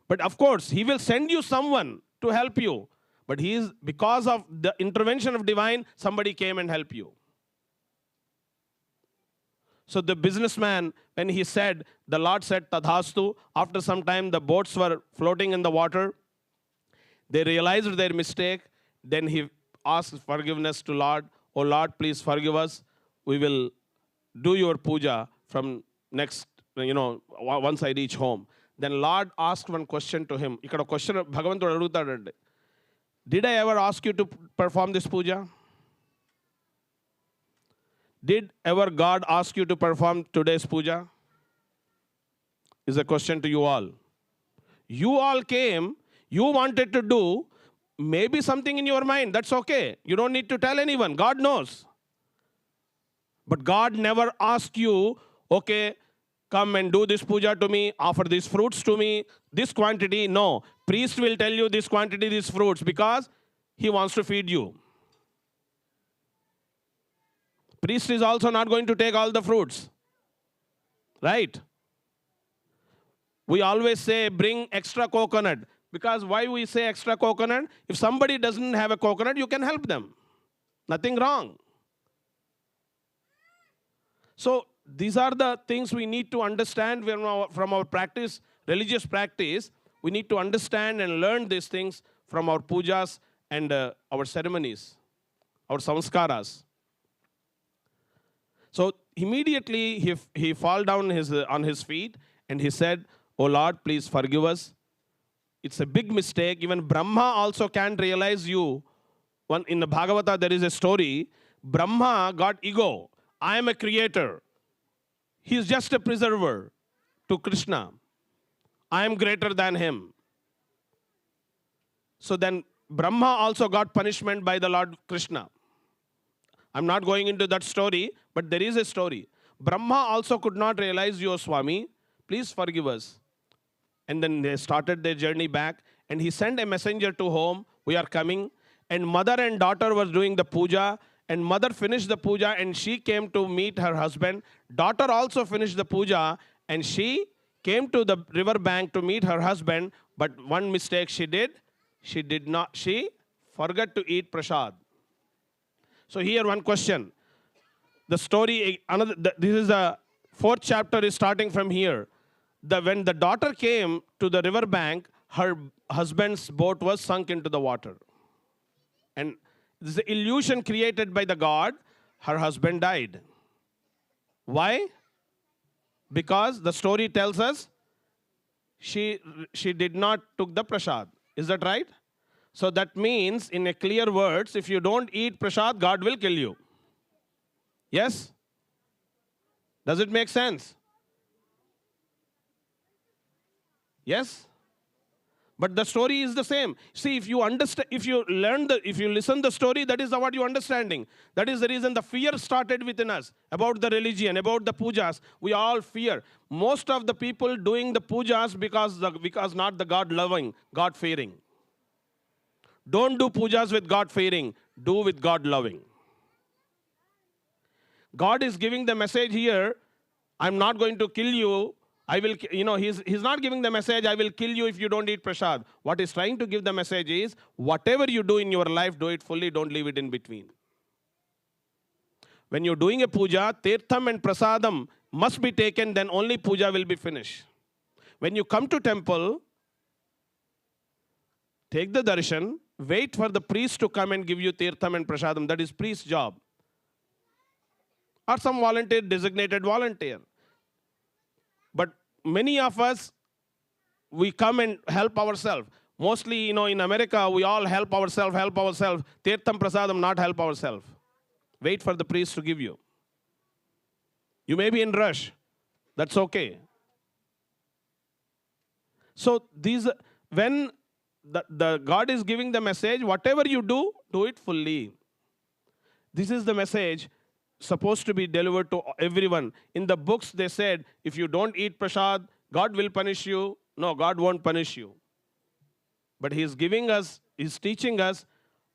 But of course, he will send you someone to help you. But because of the intervention of divine, somebody came and helped you. So the businessman, when he said, the Lord said, Tadhastu, after some time the boats were floating in the water. They realized their mistake. Then he asked forgiveness to Lord. "Oh Lord, please forgive us. We will do your puja from next, once I reach home." Then Lord asked one question to him. ఇక్కడ question భగవంతుడు అడుగుతాడండి. Did I ever ask you to perform this puja? Did ever God ask you to perform today's puja? Is a question to you all. You all came, you wanted to do maybe something in your mind. That's okay. You don't need to tell anyone. God knows. But God never asked you, okay, come and do this puja to me, offer these fruits to me, this quantity. No. Priest will tell you this quantity, these fruits, because he wants to feed you. Priest is also not going to take all the fruits. Right? We always say, bring extra coconut. Because why we say extra coconut? If somebody doesn't have a coconut, you can help them. Nothing wrong. So these are the things we need to understand from our practice, religious practice. We need to understand and learn these things from our pujas and our ceremonies, our samskaras. So immediately he fall down on his feet and he said, "Oh Lord, please forgive us. It's a big mistake. Even Brahma also can't realize you." In the Bhagavata, there is a story. Brahma got ego. I am a creator. He is just a preserver to Krishna. I am greater than him. So then Brahma also got punishment by the Lord Krishna. I'm not going into that story, but there is a story. Brahma also could not realize you, Swami. Please forgive us. And then they started their journey back, and he sent a messenger to home. We are coming. And mother and daughter were doing the puja, and mother finished the puja, and she came to meet her husband. Daughter also finished the puja, and she came to the river bank to meet her husband. But one mistake she did. She forgot to eat prasad. So here one question. The story, this is the 4th chapter is starting from here. When the daughter came to the river bank, her husband's boat was sunk into the water. And this is the illusion created by the God. Her husband died. Why? Because the story tells us she did not took the prasad. Is that right? So that means, in a clear words, if you don't eat prasad, God will kill you. Yes? Does it make sense? Yes? But the story is the same. See, if you understand, if you listen the story, that is what you understanding. That is the reason the fear started within us about the religion, about the pujas. We all fear. Most of the people doing the pujas because not the God loving, God fearing. Don't do pujas with God fearing. Do with God loving. God is giving the message here. I'm not going to kill you. I will, he's not giving the message, I will kill you if you don't eat prasad. What he's trying to give the message is, whatever you do in your life, do it fully, don't leave it in between. When you're doing a puja, tirtham and prasadam must be taken, then only puja will be finished. When you come to temple, take the darshan, wait for the priest to come and give you tirtham and prasadam. That is priest's job. Or some volunteer, designated volunteer. But many of us, we come and help ourselves. Mostly, in America, we all help ourselves. Tirtham, prasadam, not help ourselves. Wait for the priest to give you. You may be in rush. That's okay. So when the God is giving the message, whatever you do it fully. This is the message supposed to be delivered to everyone. In the books, they said, if you don't eat prasad, God will punish you. No, God won't punish you. But He's teaching us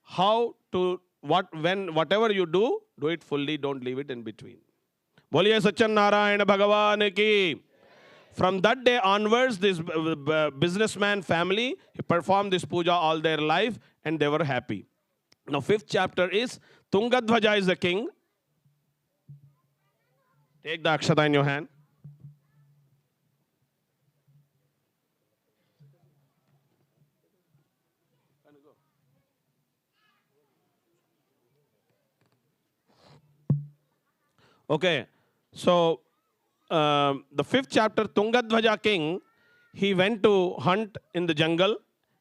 how to, whatever you do it fully, don't leave it in between. Boliye Satyanarayana Bhagavan ki. From that day onwards, this businessman family performed this puja all their life, and they were happy. Now, 5th chapter is Tungadhvaja is the king. Take the akshata in your hand. Okay, so the 5th chapter, Tungadhvaja king, he went to hunt in the jungle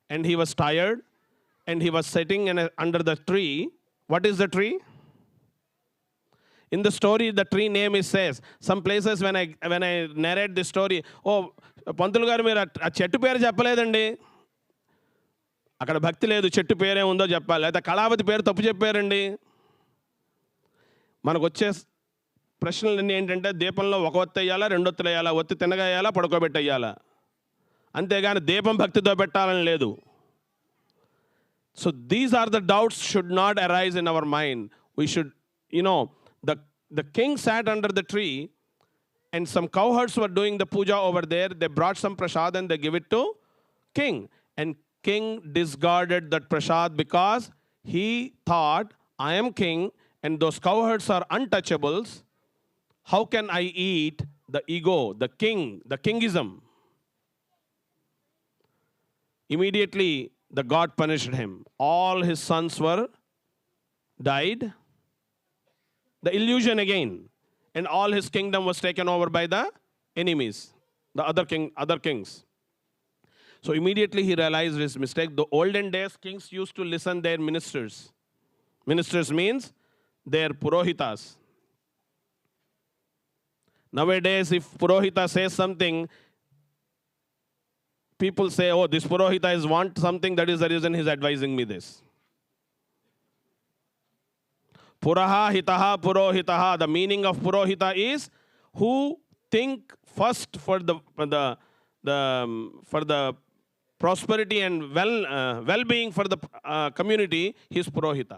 and he was tired and he was sitting under the tree. What is the tree? In the story, the tree name is says. Some places when I narrate this story, oh, Pantul garu meer aa chettu peru cheppaledanడి. అక్కడ భక్తి లేదు, చెట్టు పేరే ఉందో చెప్పాలి. అయితే కళావతి పేరు తప్పు చెప్పారండి. మనకు వచ్చే ప్రశ్నలన్నీ ఏంటంటే దీపంలో ఒక ఒత్తి వేయాలా, 2 ఒత్తులు వేయాలా, ఒత్తి తినగా వేయాలా, పడుకోబెట్టేయాలా, అంతేగాని దీపం భక్తితో పెట్టాలని లేదు. So these are the doubts should not arise in our mind. We should, the king sat under the tree and some cowherds were doing the puja over there. They brought some prasad and they give it to king. And king discarded that prasad because he thought, I am king and those cowherds are untouchables. How can I eat the ego, the king, the kingism? Immediately, the god punished him. All his sons were died. The illusion again. And all his kingdom was taken over by the enemies, the other kings. So immediately he realized his mistake. The olden days, kings used to listen their ministers. Ministers means their purohitas. Nowadays, if purohita says something, people say, oh, this purohita is want something, that is the reason he's advising me this. Puraha hitaha purohitaha. The meaning of purohita is who think first for the prosperity and well-being for the community. He is purohita.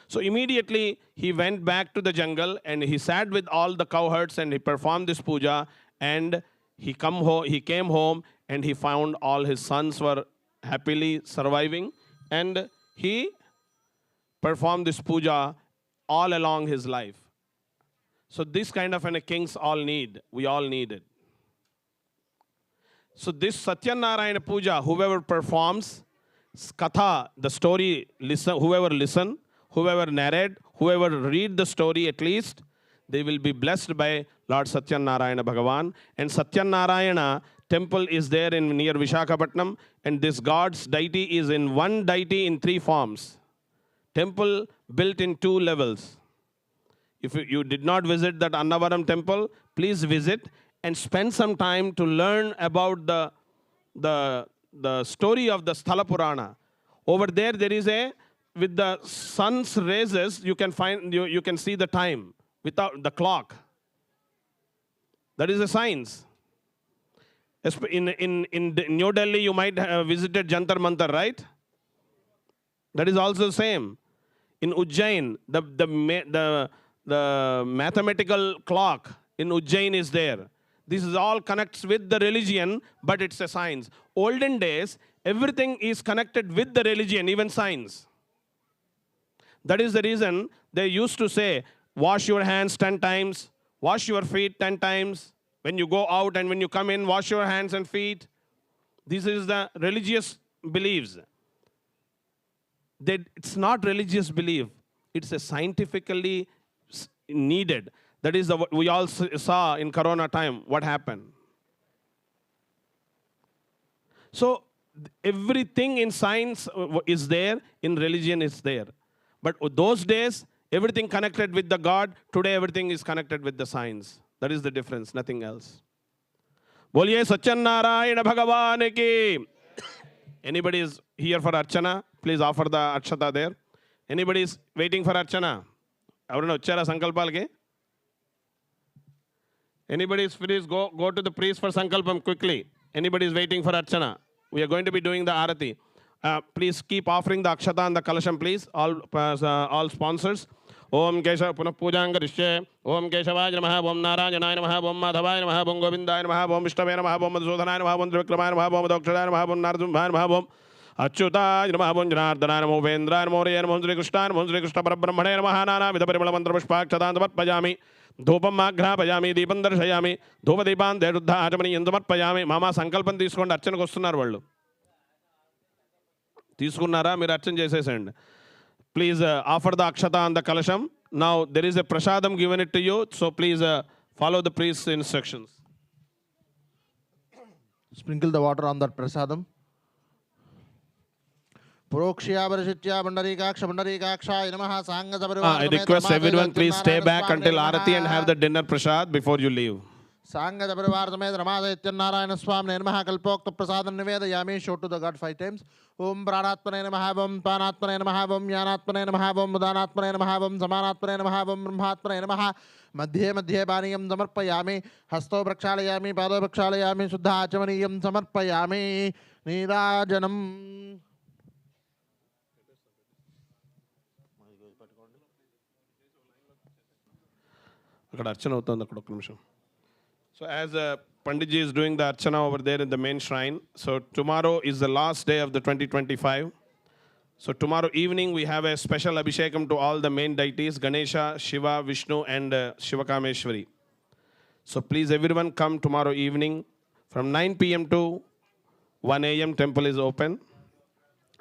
So immediately he went back to the jungle and he sat with all the cowherds and he performed this puja, and he came home and he found all his sons were happily surviving, and he performed this puja all along his life. So this kind of a kings all need. We all need it. So this Satyanarayana puja, whoever performs, katha, the story, whoever listen, whoever narrate, whoever read the story at least, they will be blessed by Lord Satyanarayana Bhagavan. And Satyanarayana temple is there near Visakhapatnam, and this god's deity is in one deity in 3 forms. Temple built in 2 levels. If you did not visit that Annavaram temple, please visit and spend some time to learn about the story of the Sthala Purana. Over there is with the sun's rays, you can see the time without the clock. That is a science. In New Delhi, you might have visited Jantar Mantar, right? That is also the same. In Ujjain, the mathematical clock in Ujjain is there. This is all connects with the religion, but it's a science. Olden days, everything is connected with the religion, even science. That is the reason they used to say, wash your hands 10 times, wash your feet 10 times. When you go out and when you come in, wash your hands and feet. This is the religious beliefs. It's not religious belief. It's a scientifically needed. That is what we all saw in Corona time, what happened. So everything in science is there, in religion is there. But those days, everything connected with the God. Today, everything is connected with the science. That is the difference, nothing else. Boliye Satyanarayana Bhagavan ki. Anybody is here for Archana? Please offer the Akshata there. Anybody is waiting for Archana? Avruna Uttara Sankalpalke? Anybody is finished? Go to the priest for Sankalpam quickly. Anybody is waiting for Archana? We are going to be doing the Arati. Please keep offering the Akshata and the Kalasham, please. All sponsors. Om Kesha Punah Pujanga Rishe. Om Keshavaya Namaha. Om Narayana Namaha. Om Madhavaya Namaha. Om Govindaya Namaha. Om Vishnavaya Namaha. Om Madhusudhanaya Namaha. Om Trikramaya Namaha. Om Dokshadaya Namaha. Om Narjumhaya Namaha. Om Achyutaya Namaha. Om Janardhanaya Namaha. Om Vendraya Namaha. Om Sri Krishna Namaha. Om Sri Krishna Parabrahmane Namaha. Nana Vidhaparimala Mantra Pushpakshatan Samarpayami. Dhupam Maghapayami. Deepam Darshayami. Dhupa Deepan Deruddha Achamani Samarpayami. Mama Sankalpam Teesukondi Archanaku Vastuన్నారు వాళ్ళు. తీసుకున్నారా? మీరు అర్చన చేసేసండి. Please offer the Akshata and the Kalasham Now, there is a prasadam given it to you, so please follow the priest's instructions. Sprinkle the water on that prasadam. I request everyone, please stay back until Arati and have the dinner prasad before you leave. Sangha Parivar Samet Ramada Satyanarayana Swami Nirmaha Kalpokta Prasadam Nivedayami. Show to the God 5 times. Om Pranatmane Namahavam, Panatmane Namahavam, Yanatmane Namahavam, Mudanatmane Namahavam, Samanatmane Namahavam, Brahmatmane Namaha. Madhye Madhye Baniyam Samarpayami. Hasto Prakshalayami, Pado Prakshalayami, Suddha Achamaniyam Samarpayami. Nirajanam. So as Panditji is doing the Archana over there in the main shrine, so tomorrow is the last day of the 2025. So tomorrow evening we have a special Abhishekam to all the main deities, Ganesha, Shiva, Vishnu and Sivakameswari. So please everyone come tomorrow evening from 9 p.m. to 1 a.m. temple is open.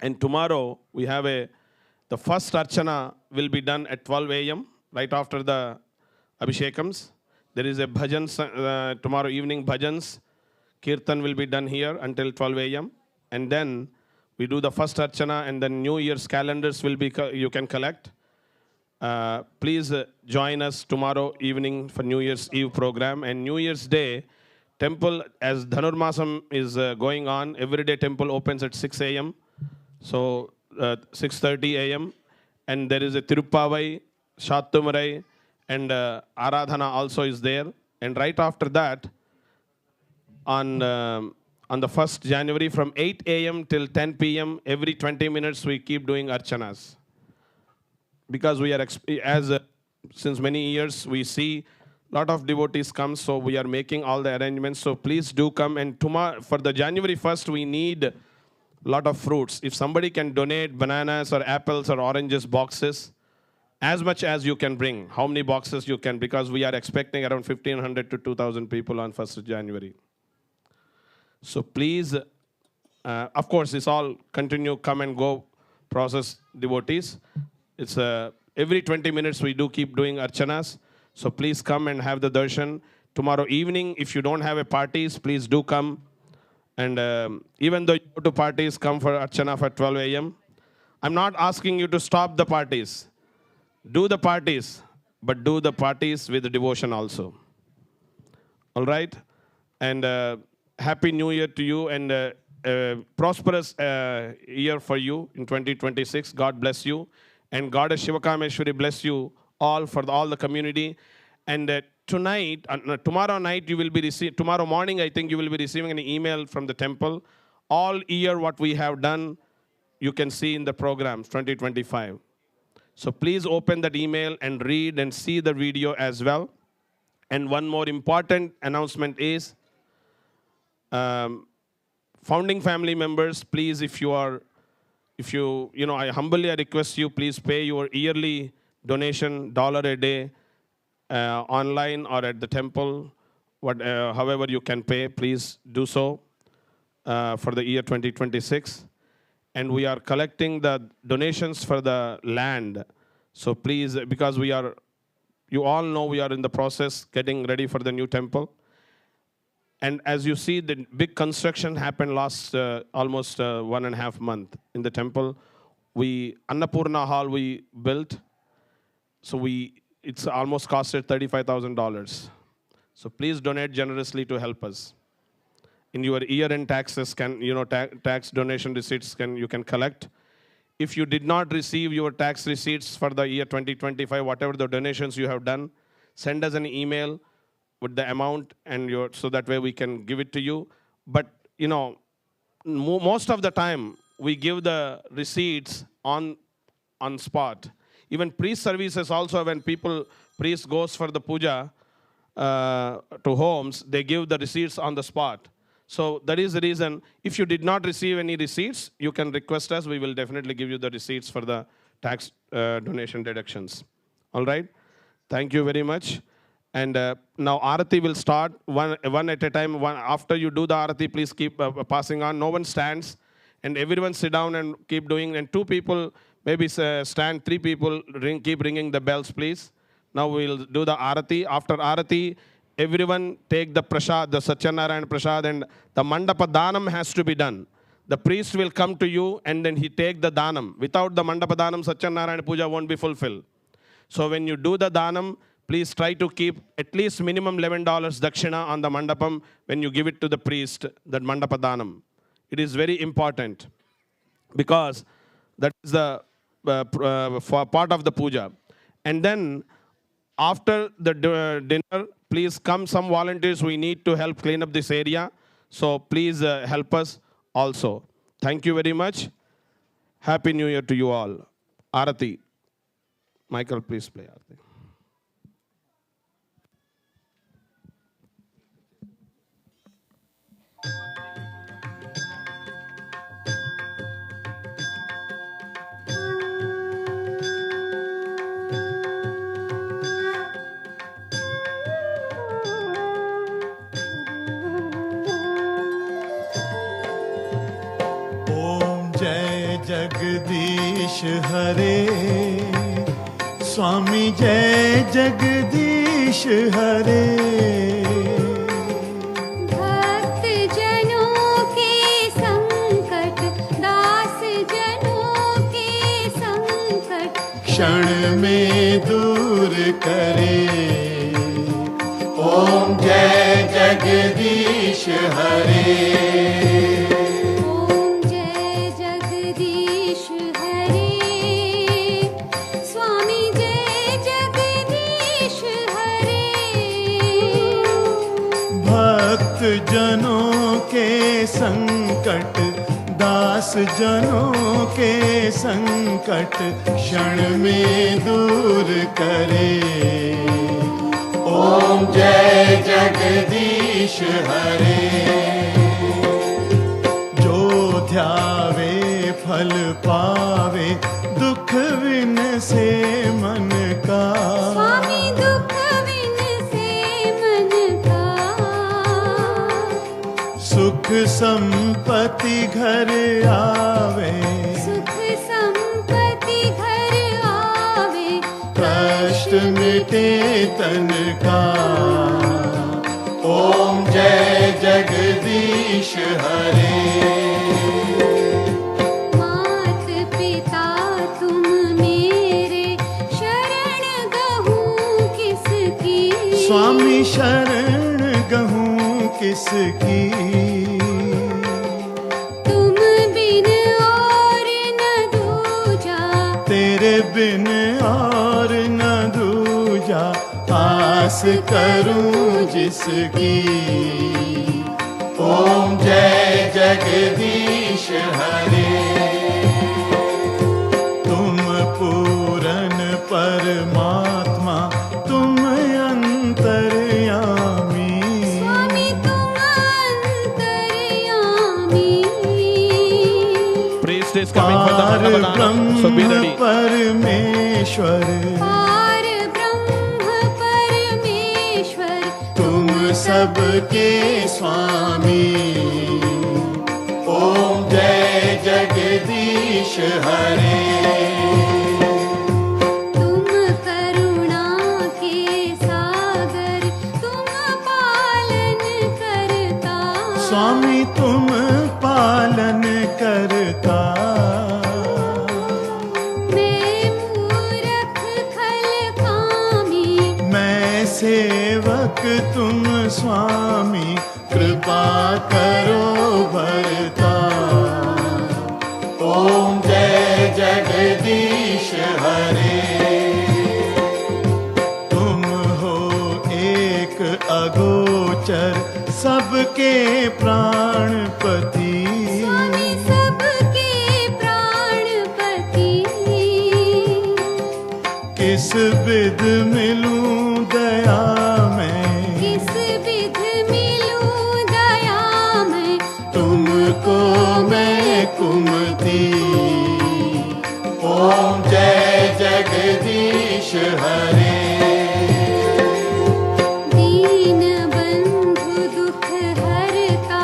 And tomorrow we have the first Archana will be done at 12 a.m. right after the Abhishekams. There is a bhajan, tomorrow evening bhajans. Kirtan will be done here until 12 a.m. And then we do the first Archana and then New Year's calendars will be, you can collect. Please join us tomorrow evening for New Year's Eve program. And New Year's Day, temple, as Dhanurmasam is going on, every day temple opens at 6 a.m. So 6:30 a.m. And there is a Tirupavai, Shattumurai, and Aradhana also is there. And right after that, on the 1st January from 8 a.m. till 10 p.m., every 20 minutes we keep doing Archanas. Because we are, since many years, we see a lot of devotees come, so we are making all the arrangements. So please do come. And tomorrow, for the January 1st, we need a lot of fruits. If somebody can donate bananas or apples or oranges boxes, as much as you can bring, how many boxes you can, because we are expecting around 1,500 to 2,000 people on 1st January. So please, of course, it's all continue, come and go process devotees. It's every 20 minutes we do keep doing Archanas. So please come and have the darshan. Tomorrow evening, if you don't have a parties, please do come. And even though you go to parties, come for Archana for 12 a.m. I'm not asking you to stop the parties. Do the parties, but do the parties with devotion also. All right? And Happy New Year to you and prosperous year for you in 2026. God bless you. And Goddess Sivakameswari bless you all for all the community. And tomorrow night you will be tomorrow morning I think you will be receiving an email from the temple. All year what we have done, you can see in the program 2025. So please open that email and read and see the video as well. And one more important announcement is, founding family members, please, I humbly request you, please pay your yearly donation, $1 a day, online or at the temple, however you can pay, please do so for the year 2026. And we are collecting the donations for the land. So please, because you all know we are in the process getting ready for the new temple. And as you see, the big construction happened last almost 1.5 months in the temple. Annapurna Hall we built. So it's almost costed $35,000. So please donate generously to help us. In your year-end taxes, tax donation receipts you can collect. If you did not receive your tax receipts for the year 2025, whatever the donations you have done, send us an email with the amount and so that way we can give it to you. But most of the time we give the receipts on spot. Even priest services also, when priest goes for the puja to homes, they give the receipts on the spot. So that is the reason, if you did not receive any receipts, you can request us. We will definitely give you the receipts for the tax donation deductions. All right? Thank you very much. And now Arati will start one at a time. After you do the Arati, please keep passing on. No one stands. And everyone sit down and keep doing. And 2 people Maybe stand 3 people, keep ringing the bells, please. Now we'll do the Arati. After Arati, everyone take the prasad, the Satyanarayana prasad, and the Mandapa Danam has to be done. The priest will come to you and then he take the Danam. Without the Mandapa Danam, Satyanarayana Puja won't be fulfilled. So when you do the Danam, please try to keep at least minimum $11 Dakshina on the Mandapam when you give it to the priest, that Mandapa Danam. It is very important because that is the part of the puja. And then after the dinner, please come some volunteers. We need to help clean up this area. So please help us also. Thank you very much. Happy New Year to you all. Arati. Michael, please play Arati. Jagdish हरे स्वामी जय जगदीश हरे भक्त जनों के संकट दास जनों के संकट क्षण में दूर करे ओम जय जगदीश हरे जनों के संकट दास जनों के संकट क्षण में दूर करे ओम जय जगदीश हरे जो ध्यावे फल पावे दुख विन से मन का स्वामी दुख विन से मन का सुख संपत्ति घर आवे सुख संपत्ति घर आवे कष्ट मिटे तन का ओम जय जगदीश हरे मात पिता तुम मेरे शरण गहूँ किसकी स्वामी शरण गहूँ किसकी तुम बिन और न दूजा तेरे बिन और न दूजा आस करूं जिसकी ओम जय जगदीश हरे तुम पूरन परमात्मा तुम अंतर्यामी स्वामी तुम अंतर्यामी Priest is coming for the Mandapa Danam, so be ready. परमेश्वर पार ब्रह्म परमेश्वर तुम सबके स्वामी ओम जय जगदीश हरे तुम करुणा के सागर तुम पालन करता स्वामी तुम पालन करता मैं मूरख खल कामी मैं सेवक तुम स्वामी कृपा करो भरता ओम जय जगदीश हरे तुम हो एक अगोचर सबके प्राणपति स्वामी सबके प्राणपति किस विध मिलूं दया में किस विध मिलूं दया में तुमको मैं कुमति ओम जय जगदीश हरे दीन बंधु दुख हरता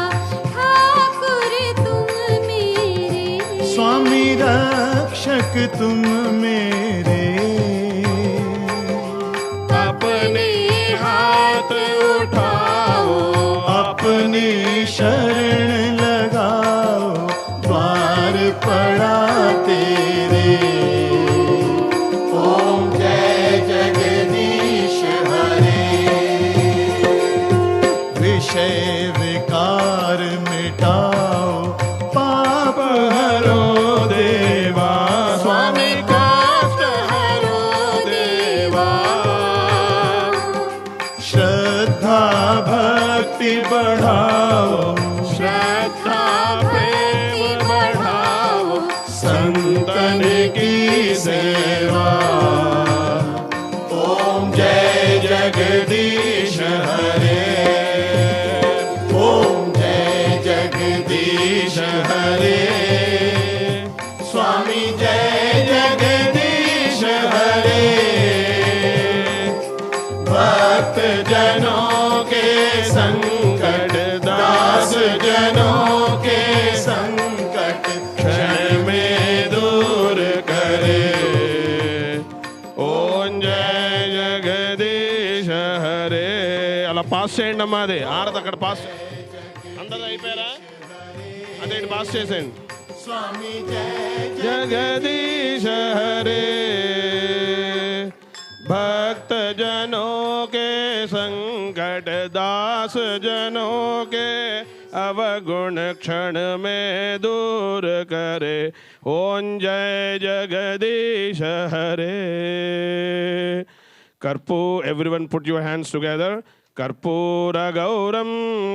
ठाकुर तुम मेरे स्वामी रक्षक तुम मेरे, अपने हाथ उठाओ, अपनी शरण लगाओ, द्वार पड़ा तेरे। ओम जय जगदीश हरे, विषय विकार मिटाओ, पाप हरो देवा, स्वामी कष्ट हरो देवा। श्रद्धा भक्ति बढ़ाओ, श्रद्धा प्रेम बढ़ाओ, संतन की सेवा। ओम जय जगदीश हरे, ओम जय जगदीश हरे, स्वामी जय जगदीश हरे। भक्त जनों के संकट, दास जनों के संकट, क्षण में दूर करे। ఓం జయ జగదీశ హరే. అలా పాస్ చేయండి అమ్మా, అది ఆరదు అక్కడ పాస్. అందరూ అయిపోయారా? అదే ఇటు పాస్ చేసేయండి. स्वामी जय जगदीश हरे, भक्त जनों के संकट, दास जनों के अवगुण क्षण में दूर करे। ओम जय जगदीश हरे. Everyone put your hands together. कर्पूर गौरम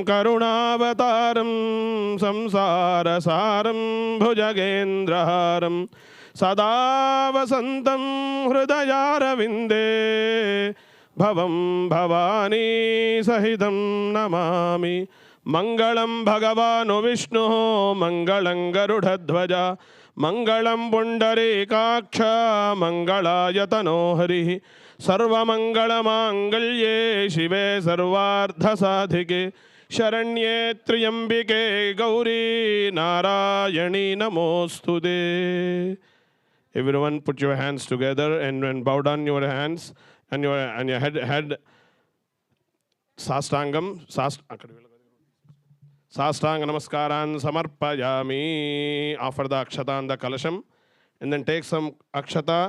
करुणावतारम संसार सारम भुजगेन्द्रहारम सदा वसंतं हृदयारविंदे भवं भवानी सहितं नमामि। मंगलं भगवान् विष्णुः मंगलं गरुडध्वजा मंगलं पुंडरीकाक्ष मंगलायतनो हरिः। सर्वमंगलमांगल्ये शिवे सर्वार्धसाधिके शरण्ये त्र्यंबिके गौरी नारायणी नमोस्तुते. Everyone put your hands together and bow down your hands and your head sastangam sastanga namaskaran samarpayami. Offer the akshata on the kalasham and then take some akshata.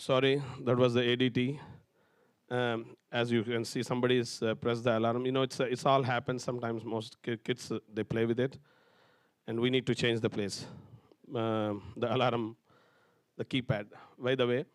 Sorry, that was the ADT. As you can see, somebody's pressed the alarm. You know, it's all happens sometimes. Most kids, they play with it. And we need to change the place. The alarm, the keypad. By the way,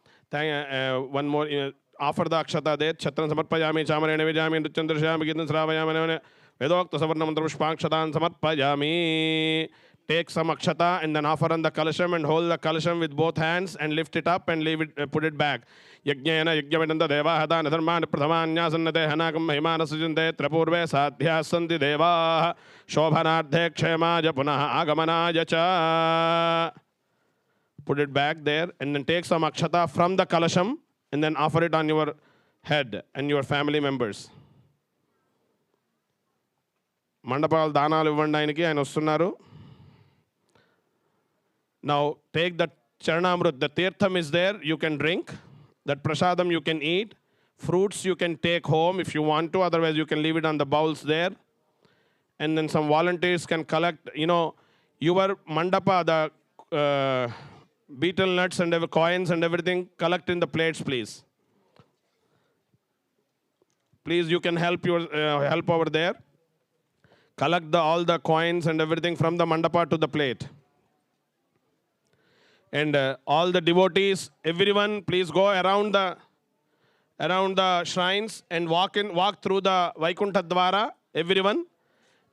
one more. Offer the akshata there. Chatran samarpayami, chamarene vijami, nruchandrashami, gitan sravayami, vedokta savarna mantra pushpankshatan samarpayami. Take some akshata and then offer on the kalasham and hold the kalasham with both hands and lift it up and leave it, put it back. Yajnana yajnavedanta deva hadana dharmana pradhamanya sannate hanakam mahimana sujante trapurve sadhya santi deva shobhanardhe kshemaja punaha agamanaja cha. Put it back there and then take some akshata from the kalasham and then offer it on your head and your family members. Mandapal danalu ivvandi ayaniki, ayana vastunnaru. Now take the charanamrut, the tirtham is there, you can drink. That prasadam you can eat. Fruits you can take home if you want to, otherwise you can leave it on the bowls there. And then some volunteers can collect, your mandapa, the betel nuts and coins and everything, collect in the plates, please. Please, you can help over there. Collect all the coins and everything from the mandapa to the plate. And all the devotees, everyone, please go around the around the shrines and walk through the Vaikuntha Dwara, everyone,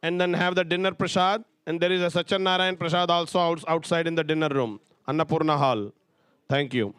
and then have the dinner prasad. And there is a Satyanarayana prasad also outside in the dinner room, Annapurna Hall. Thank you.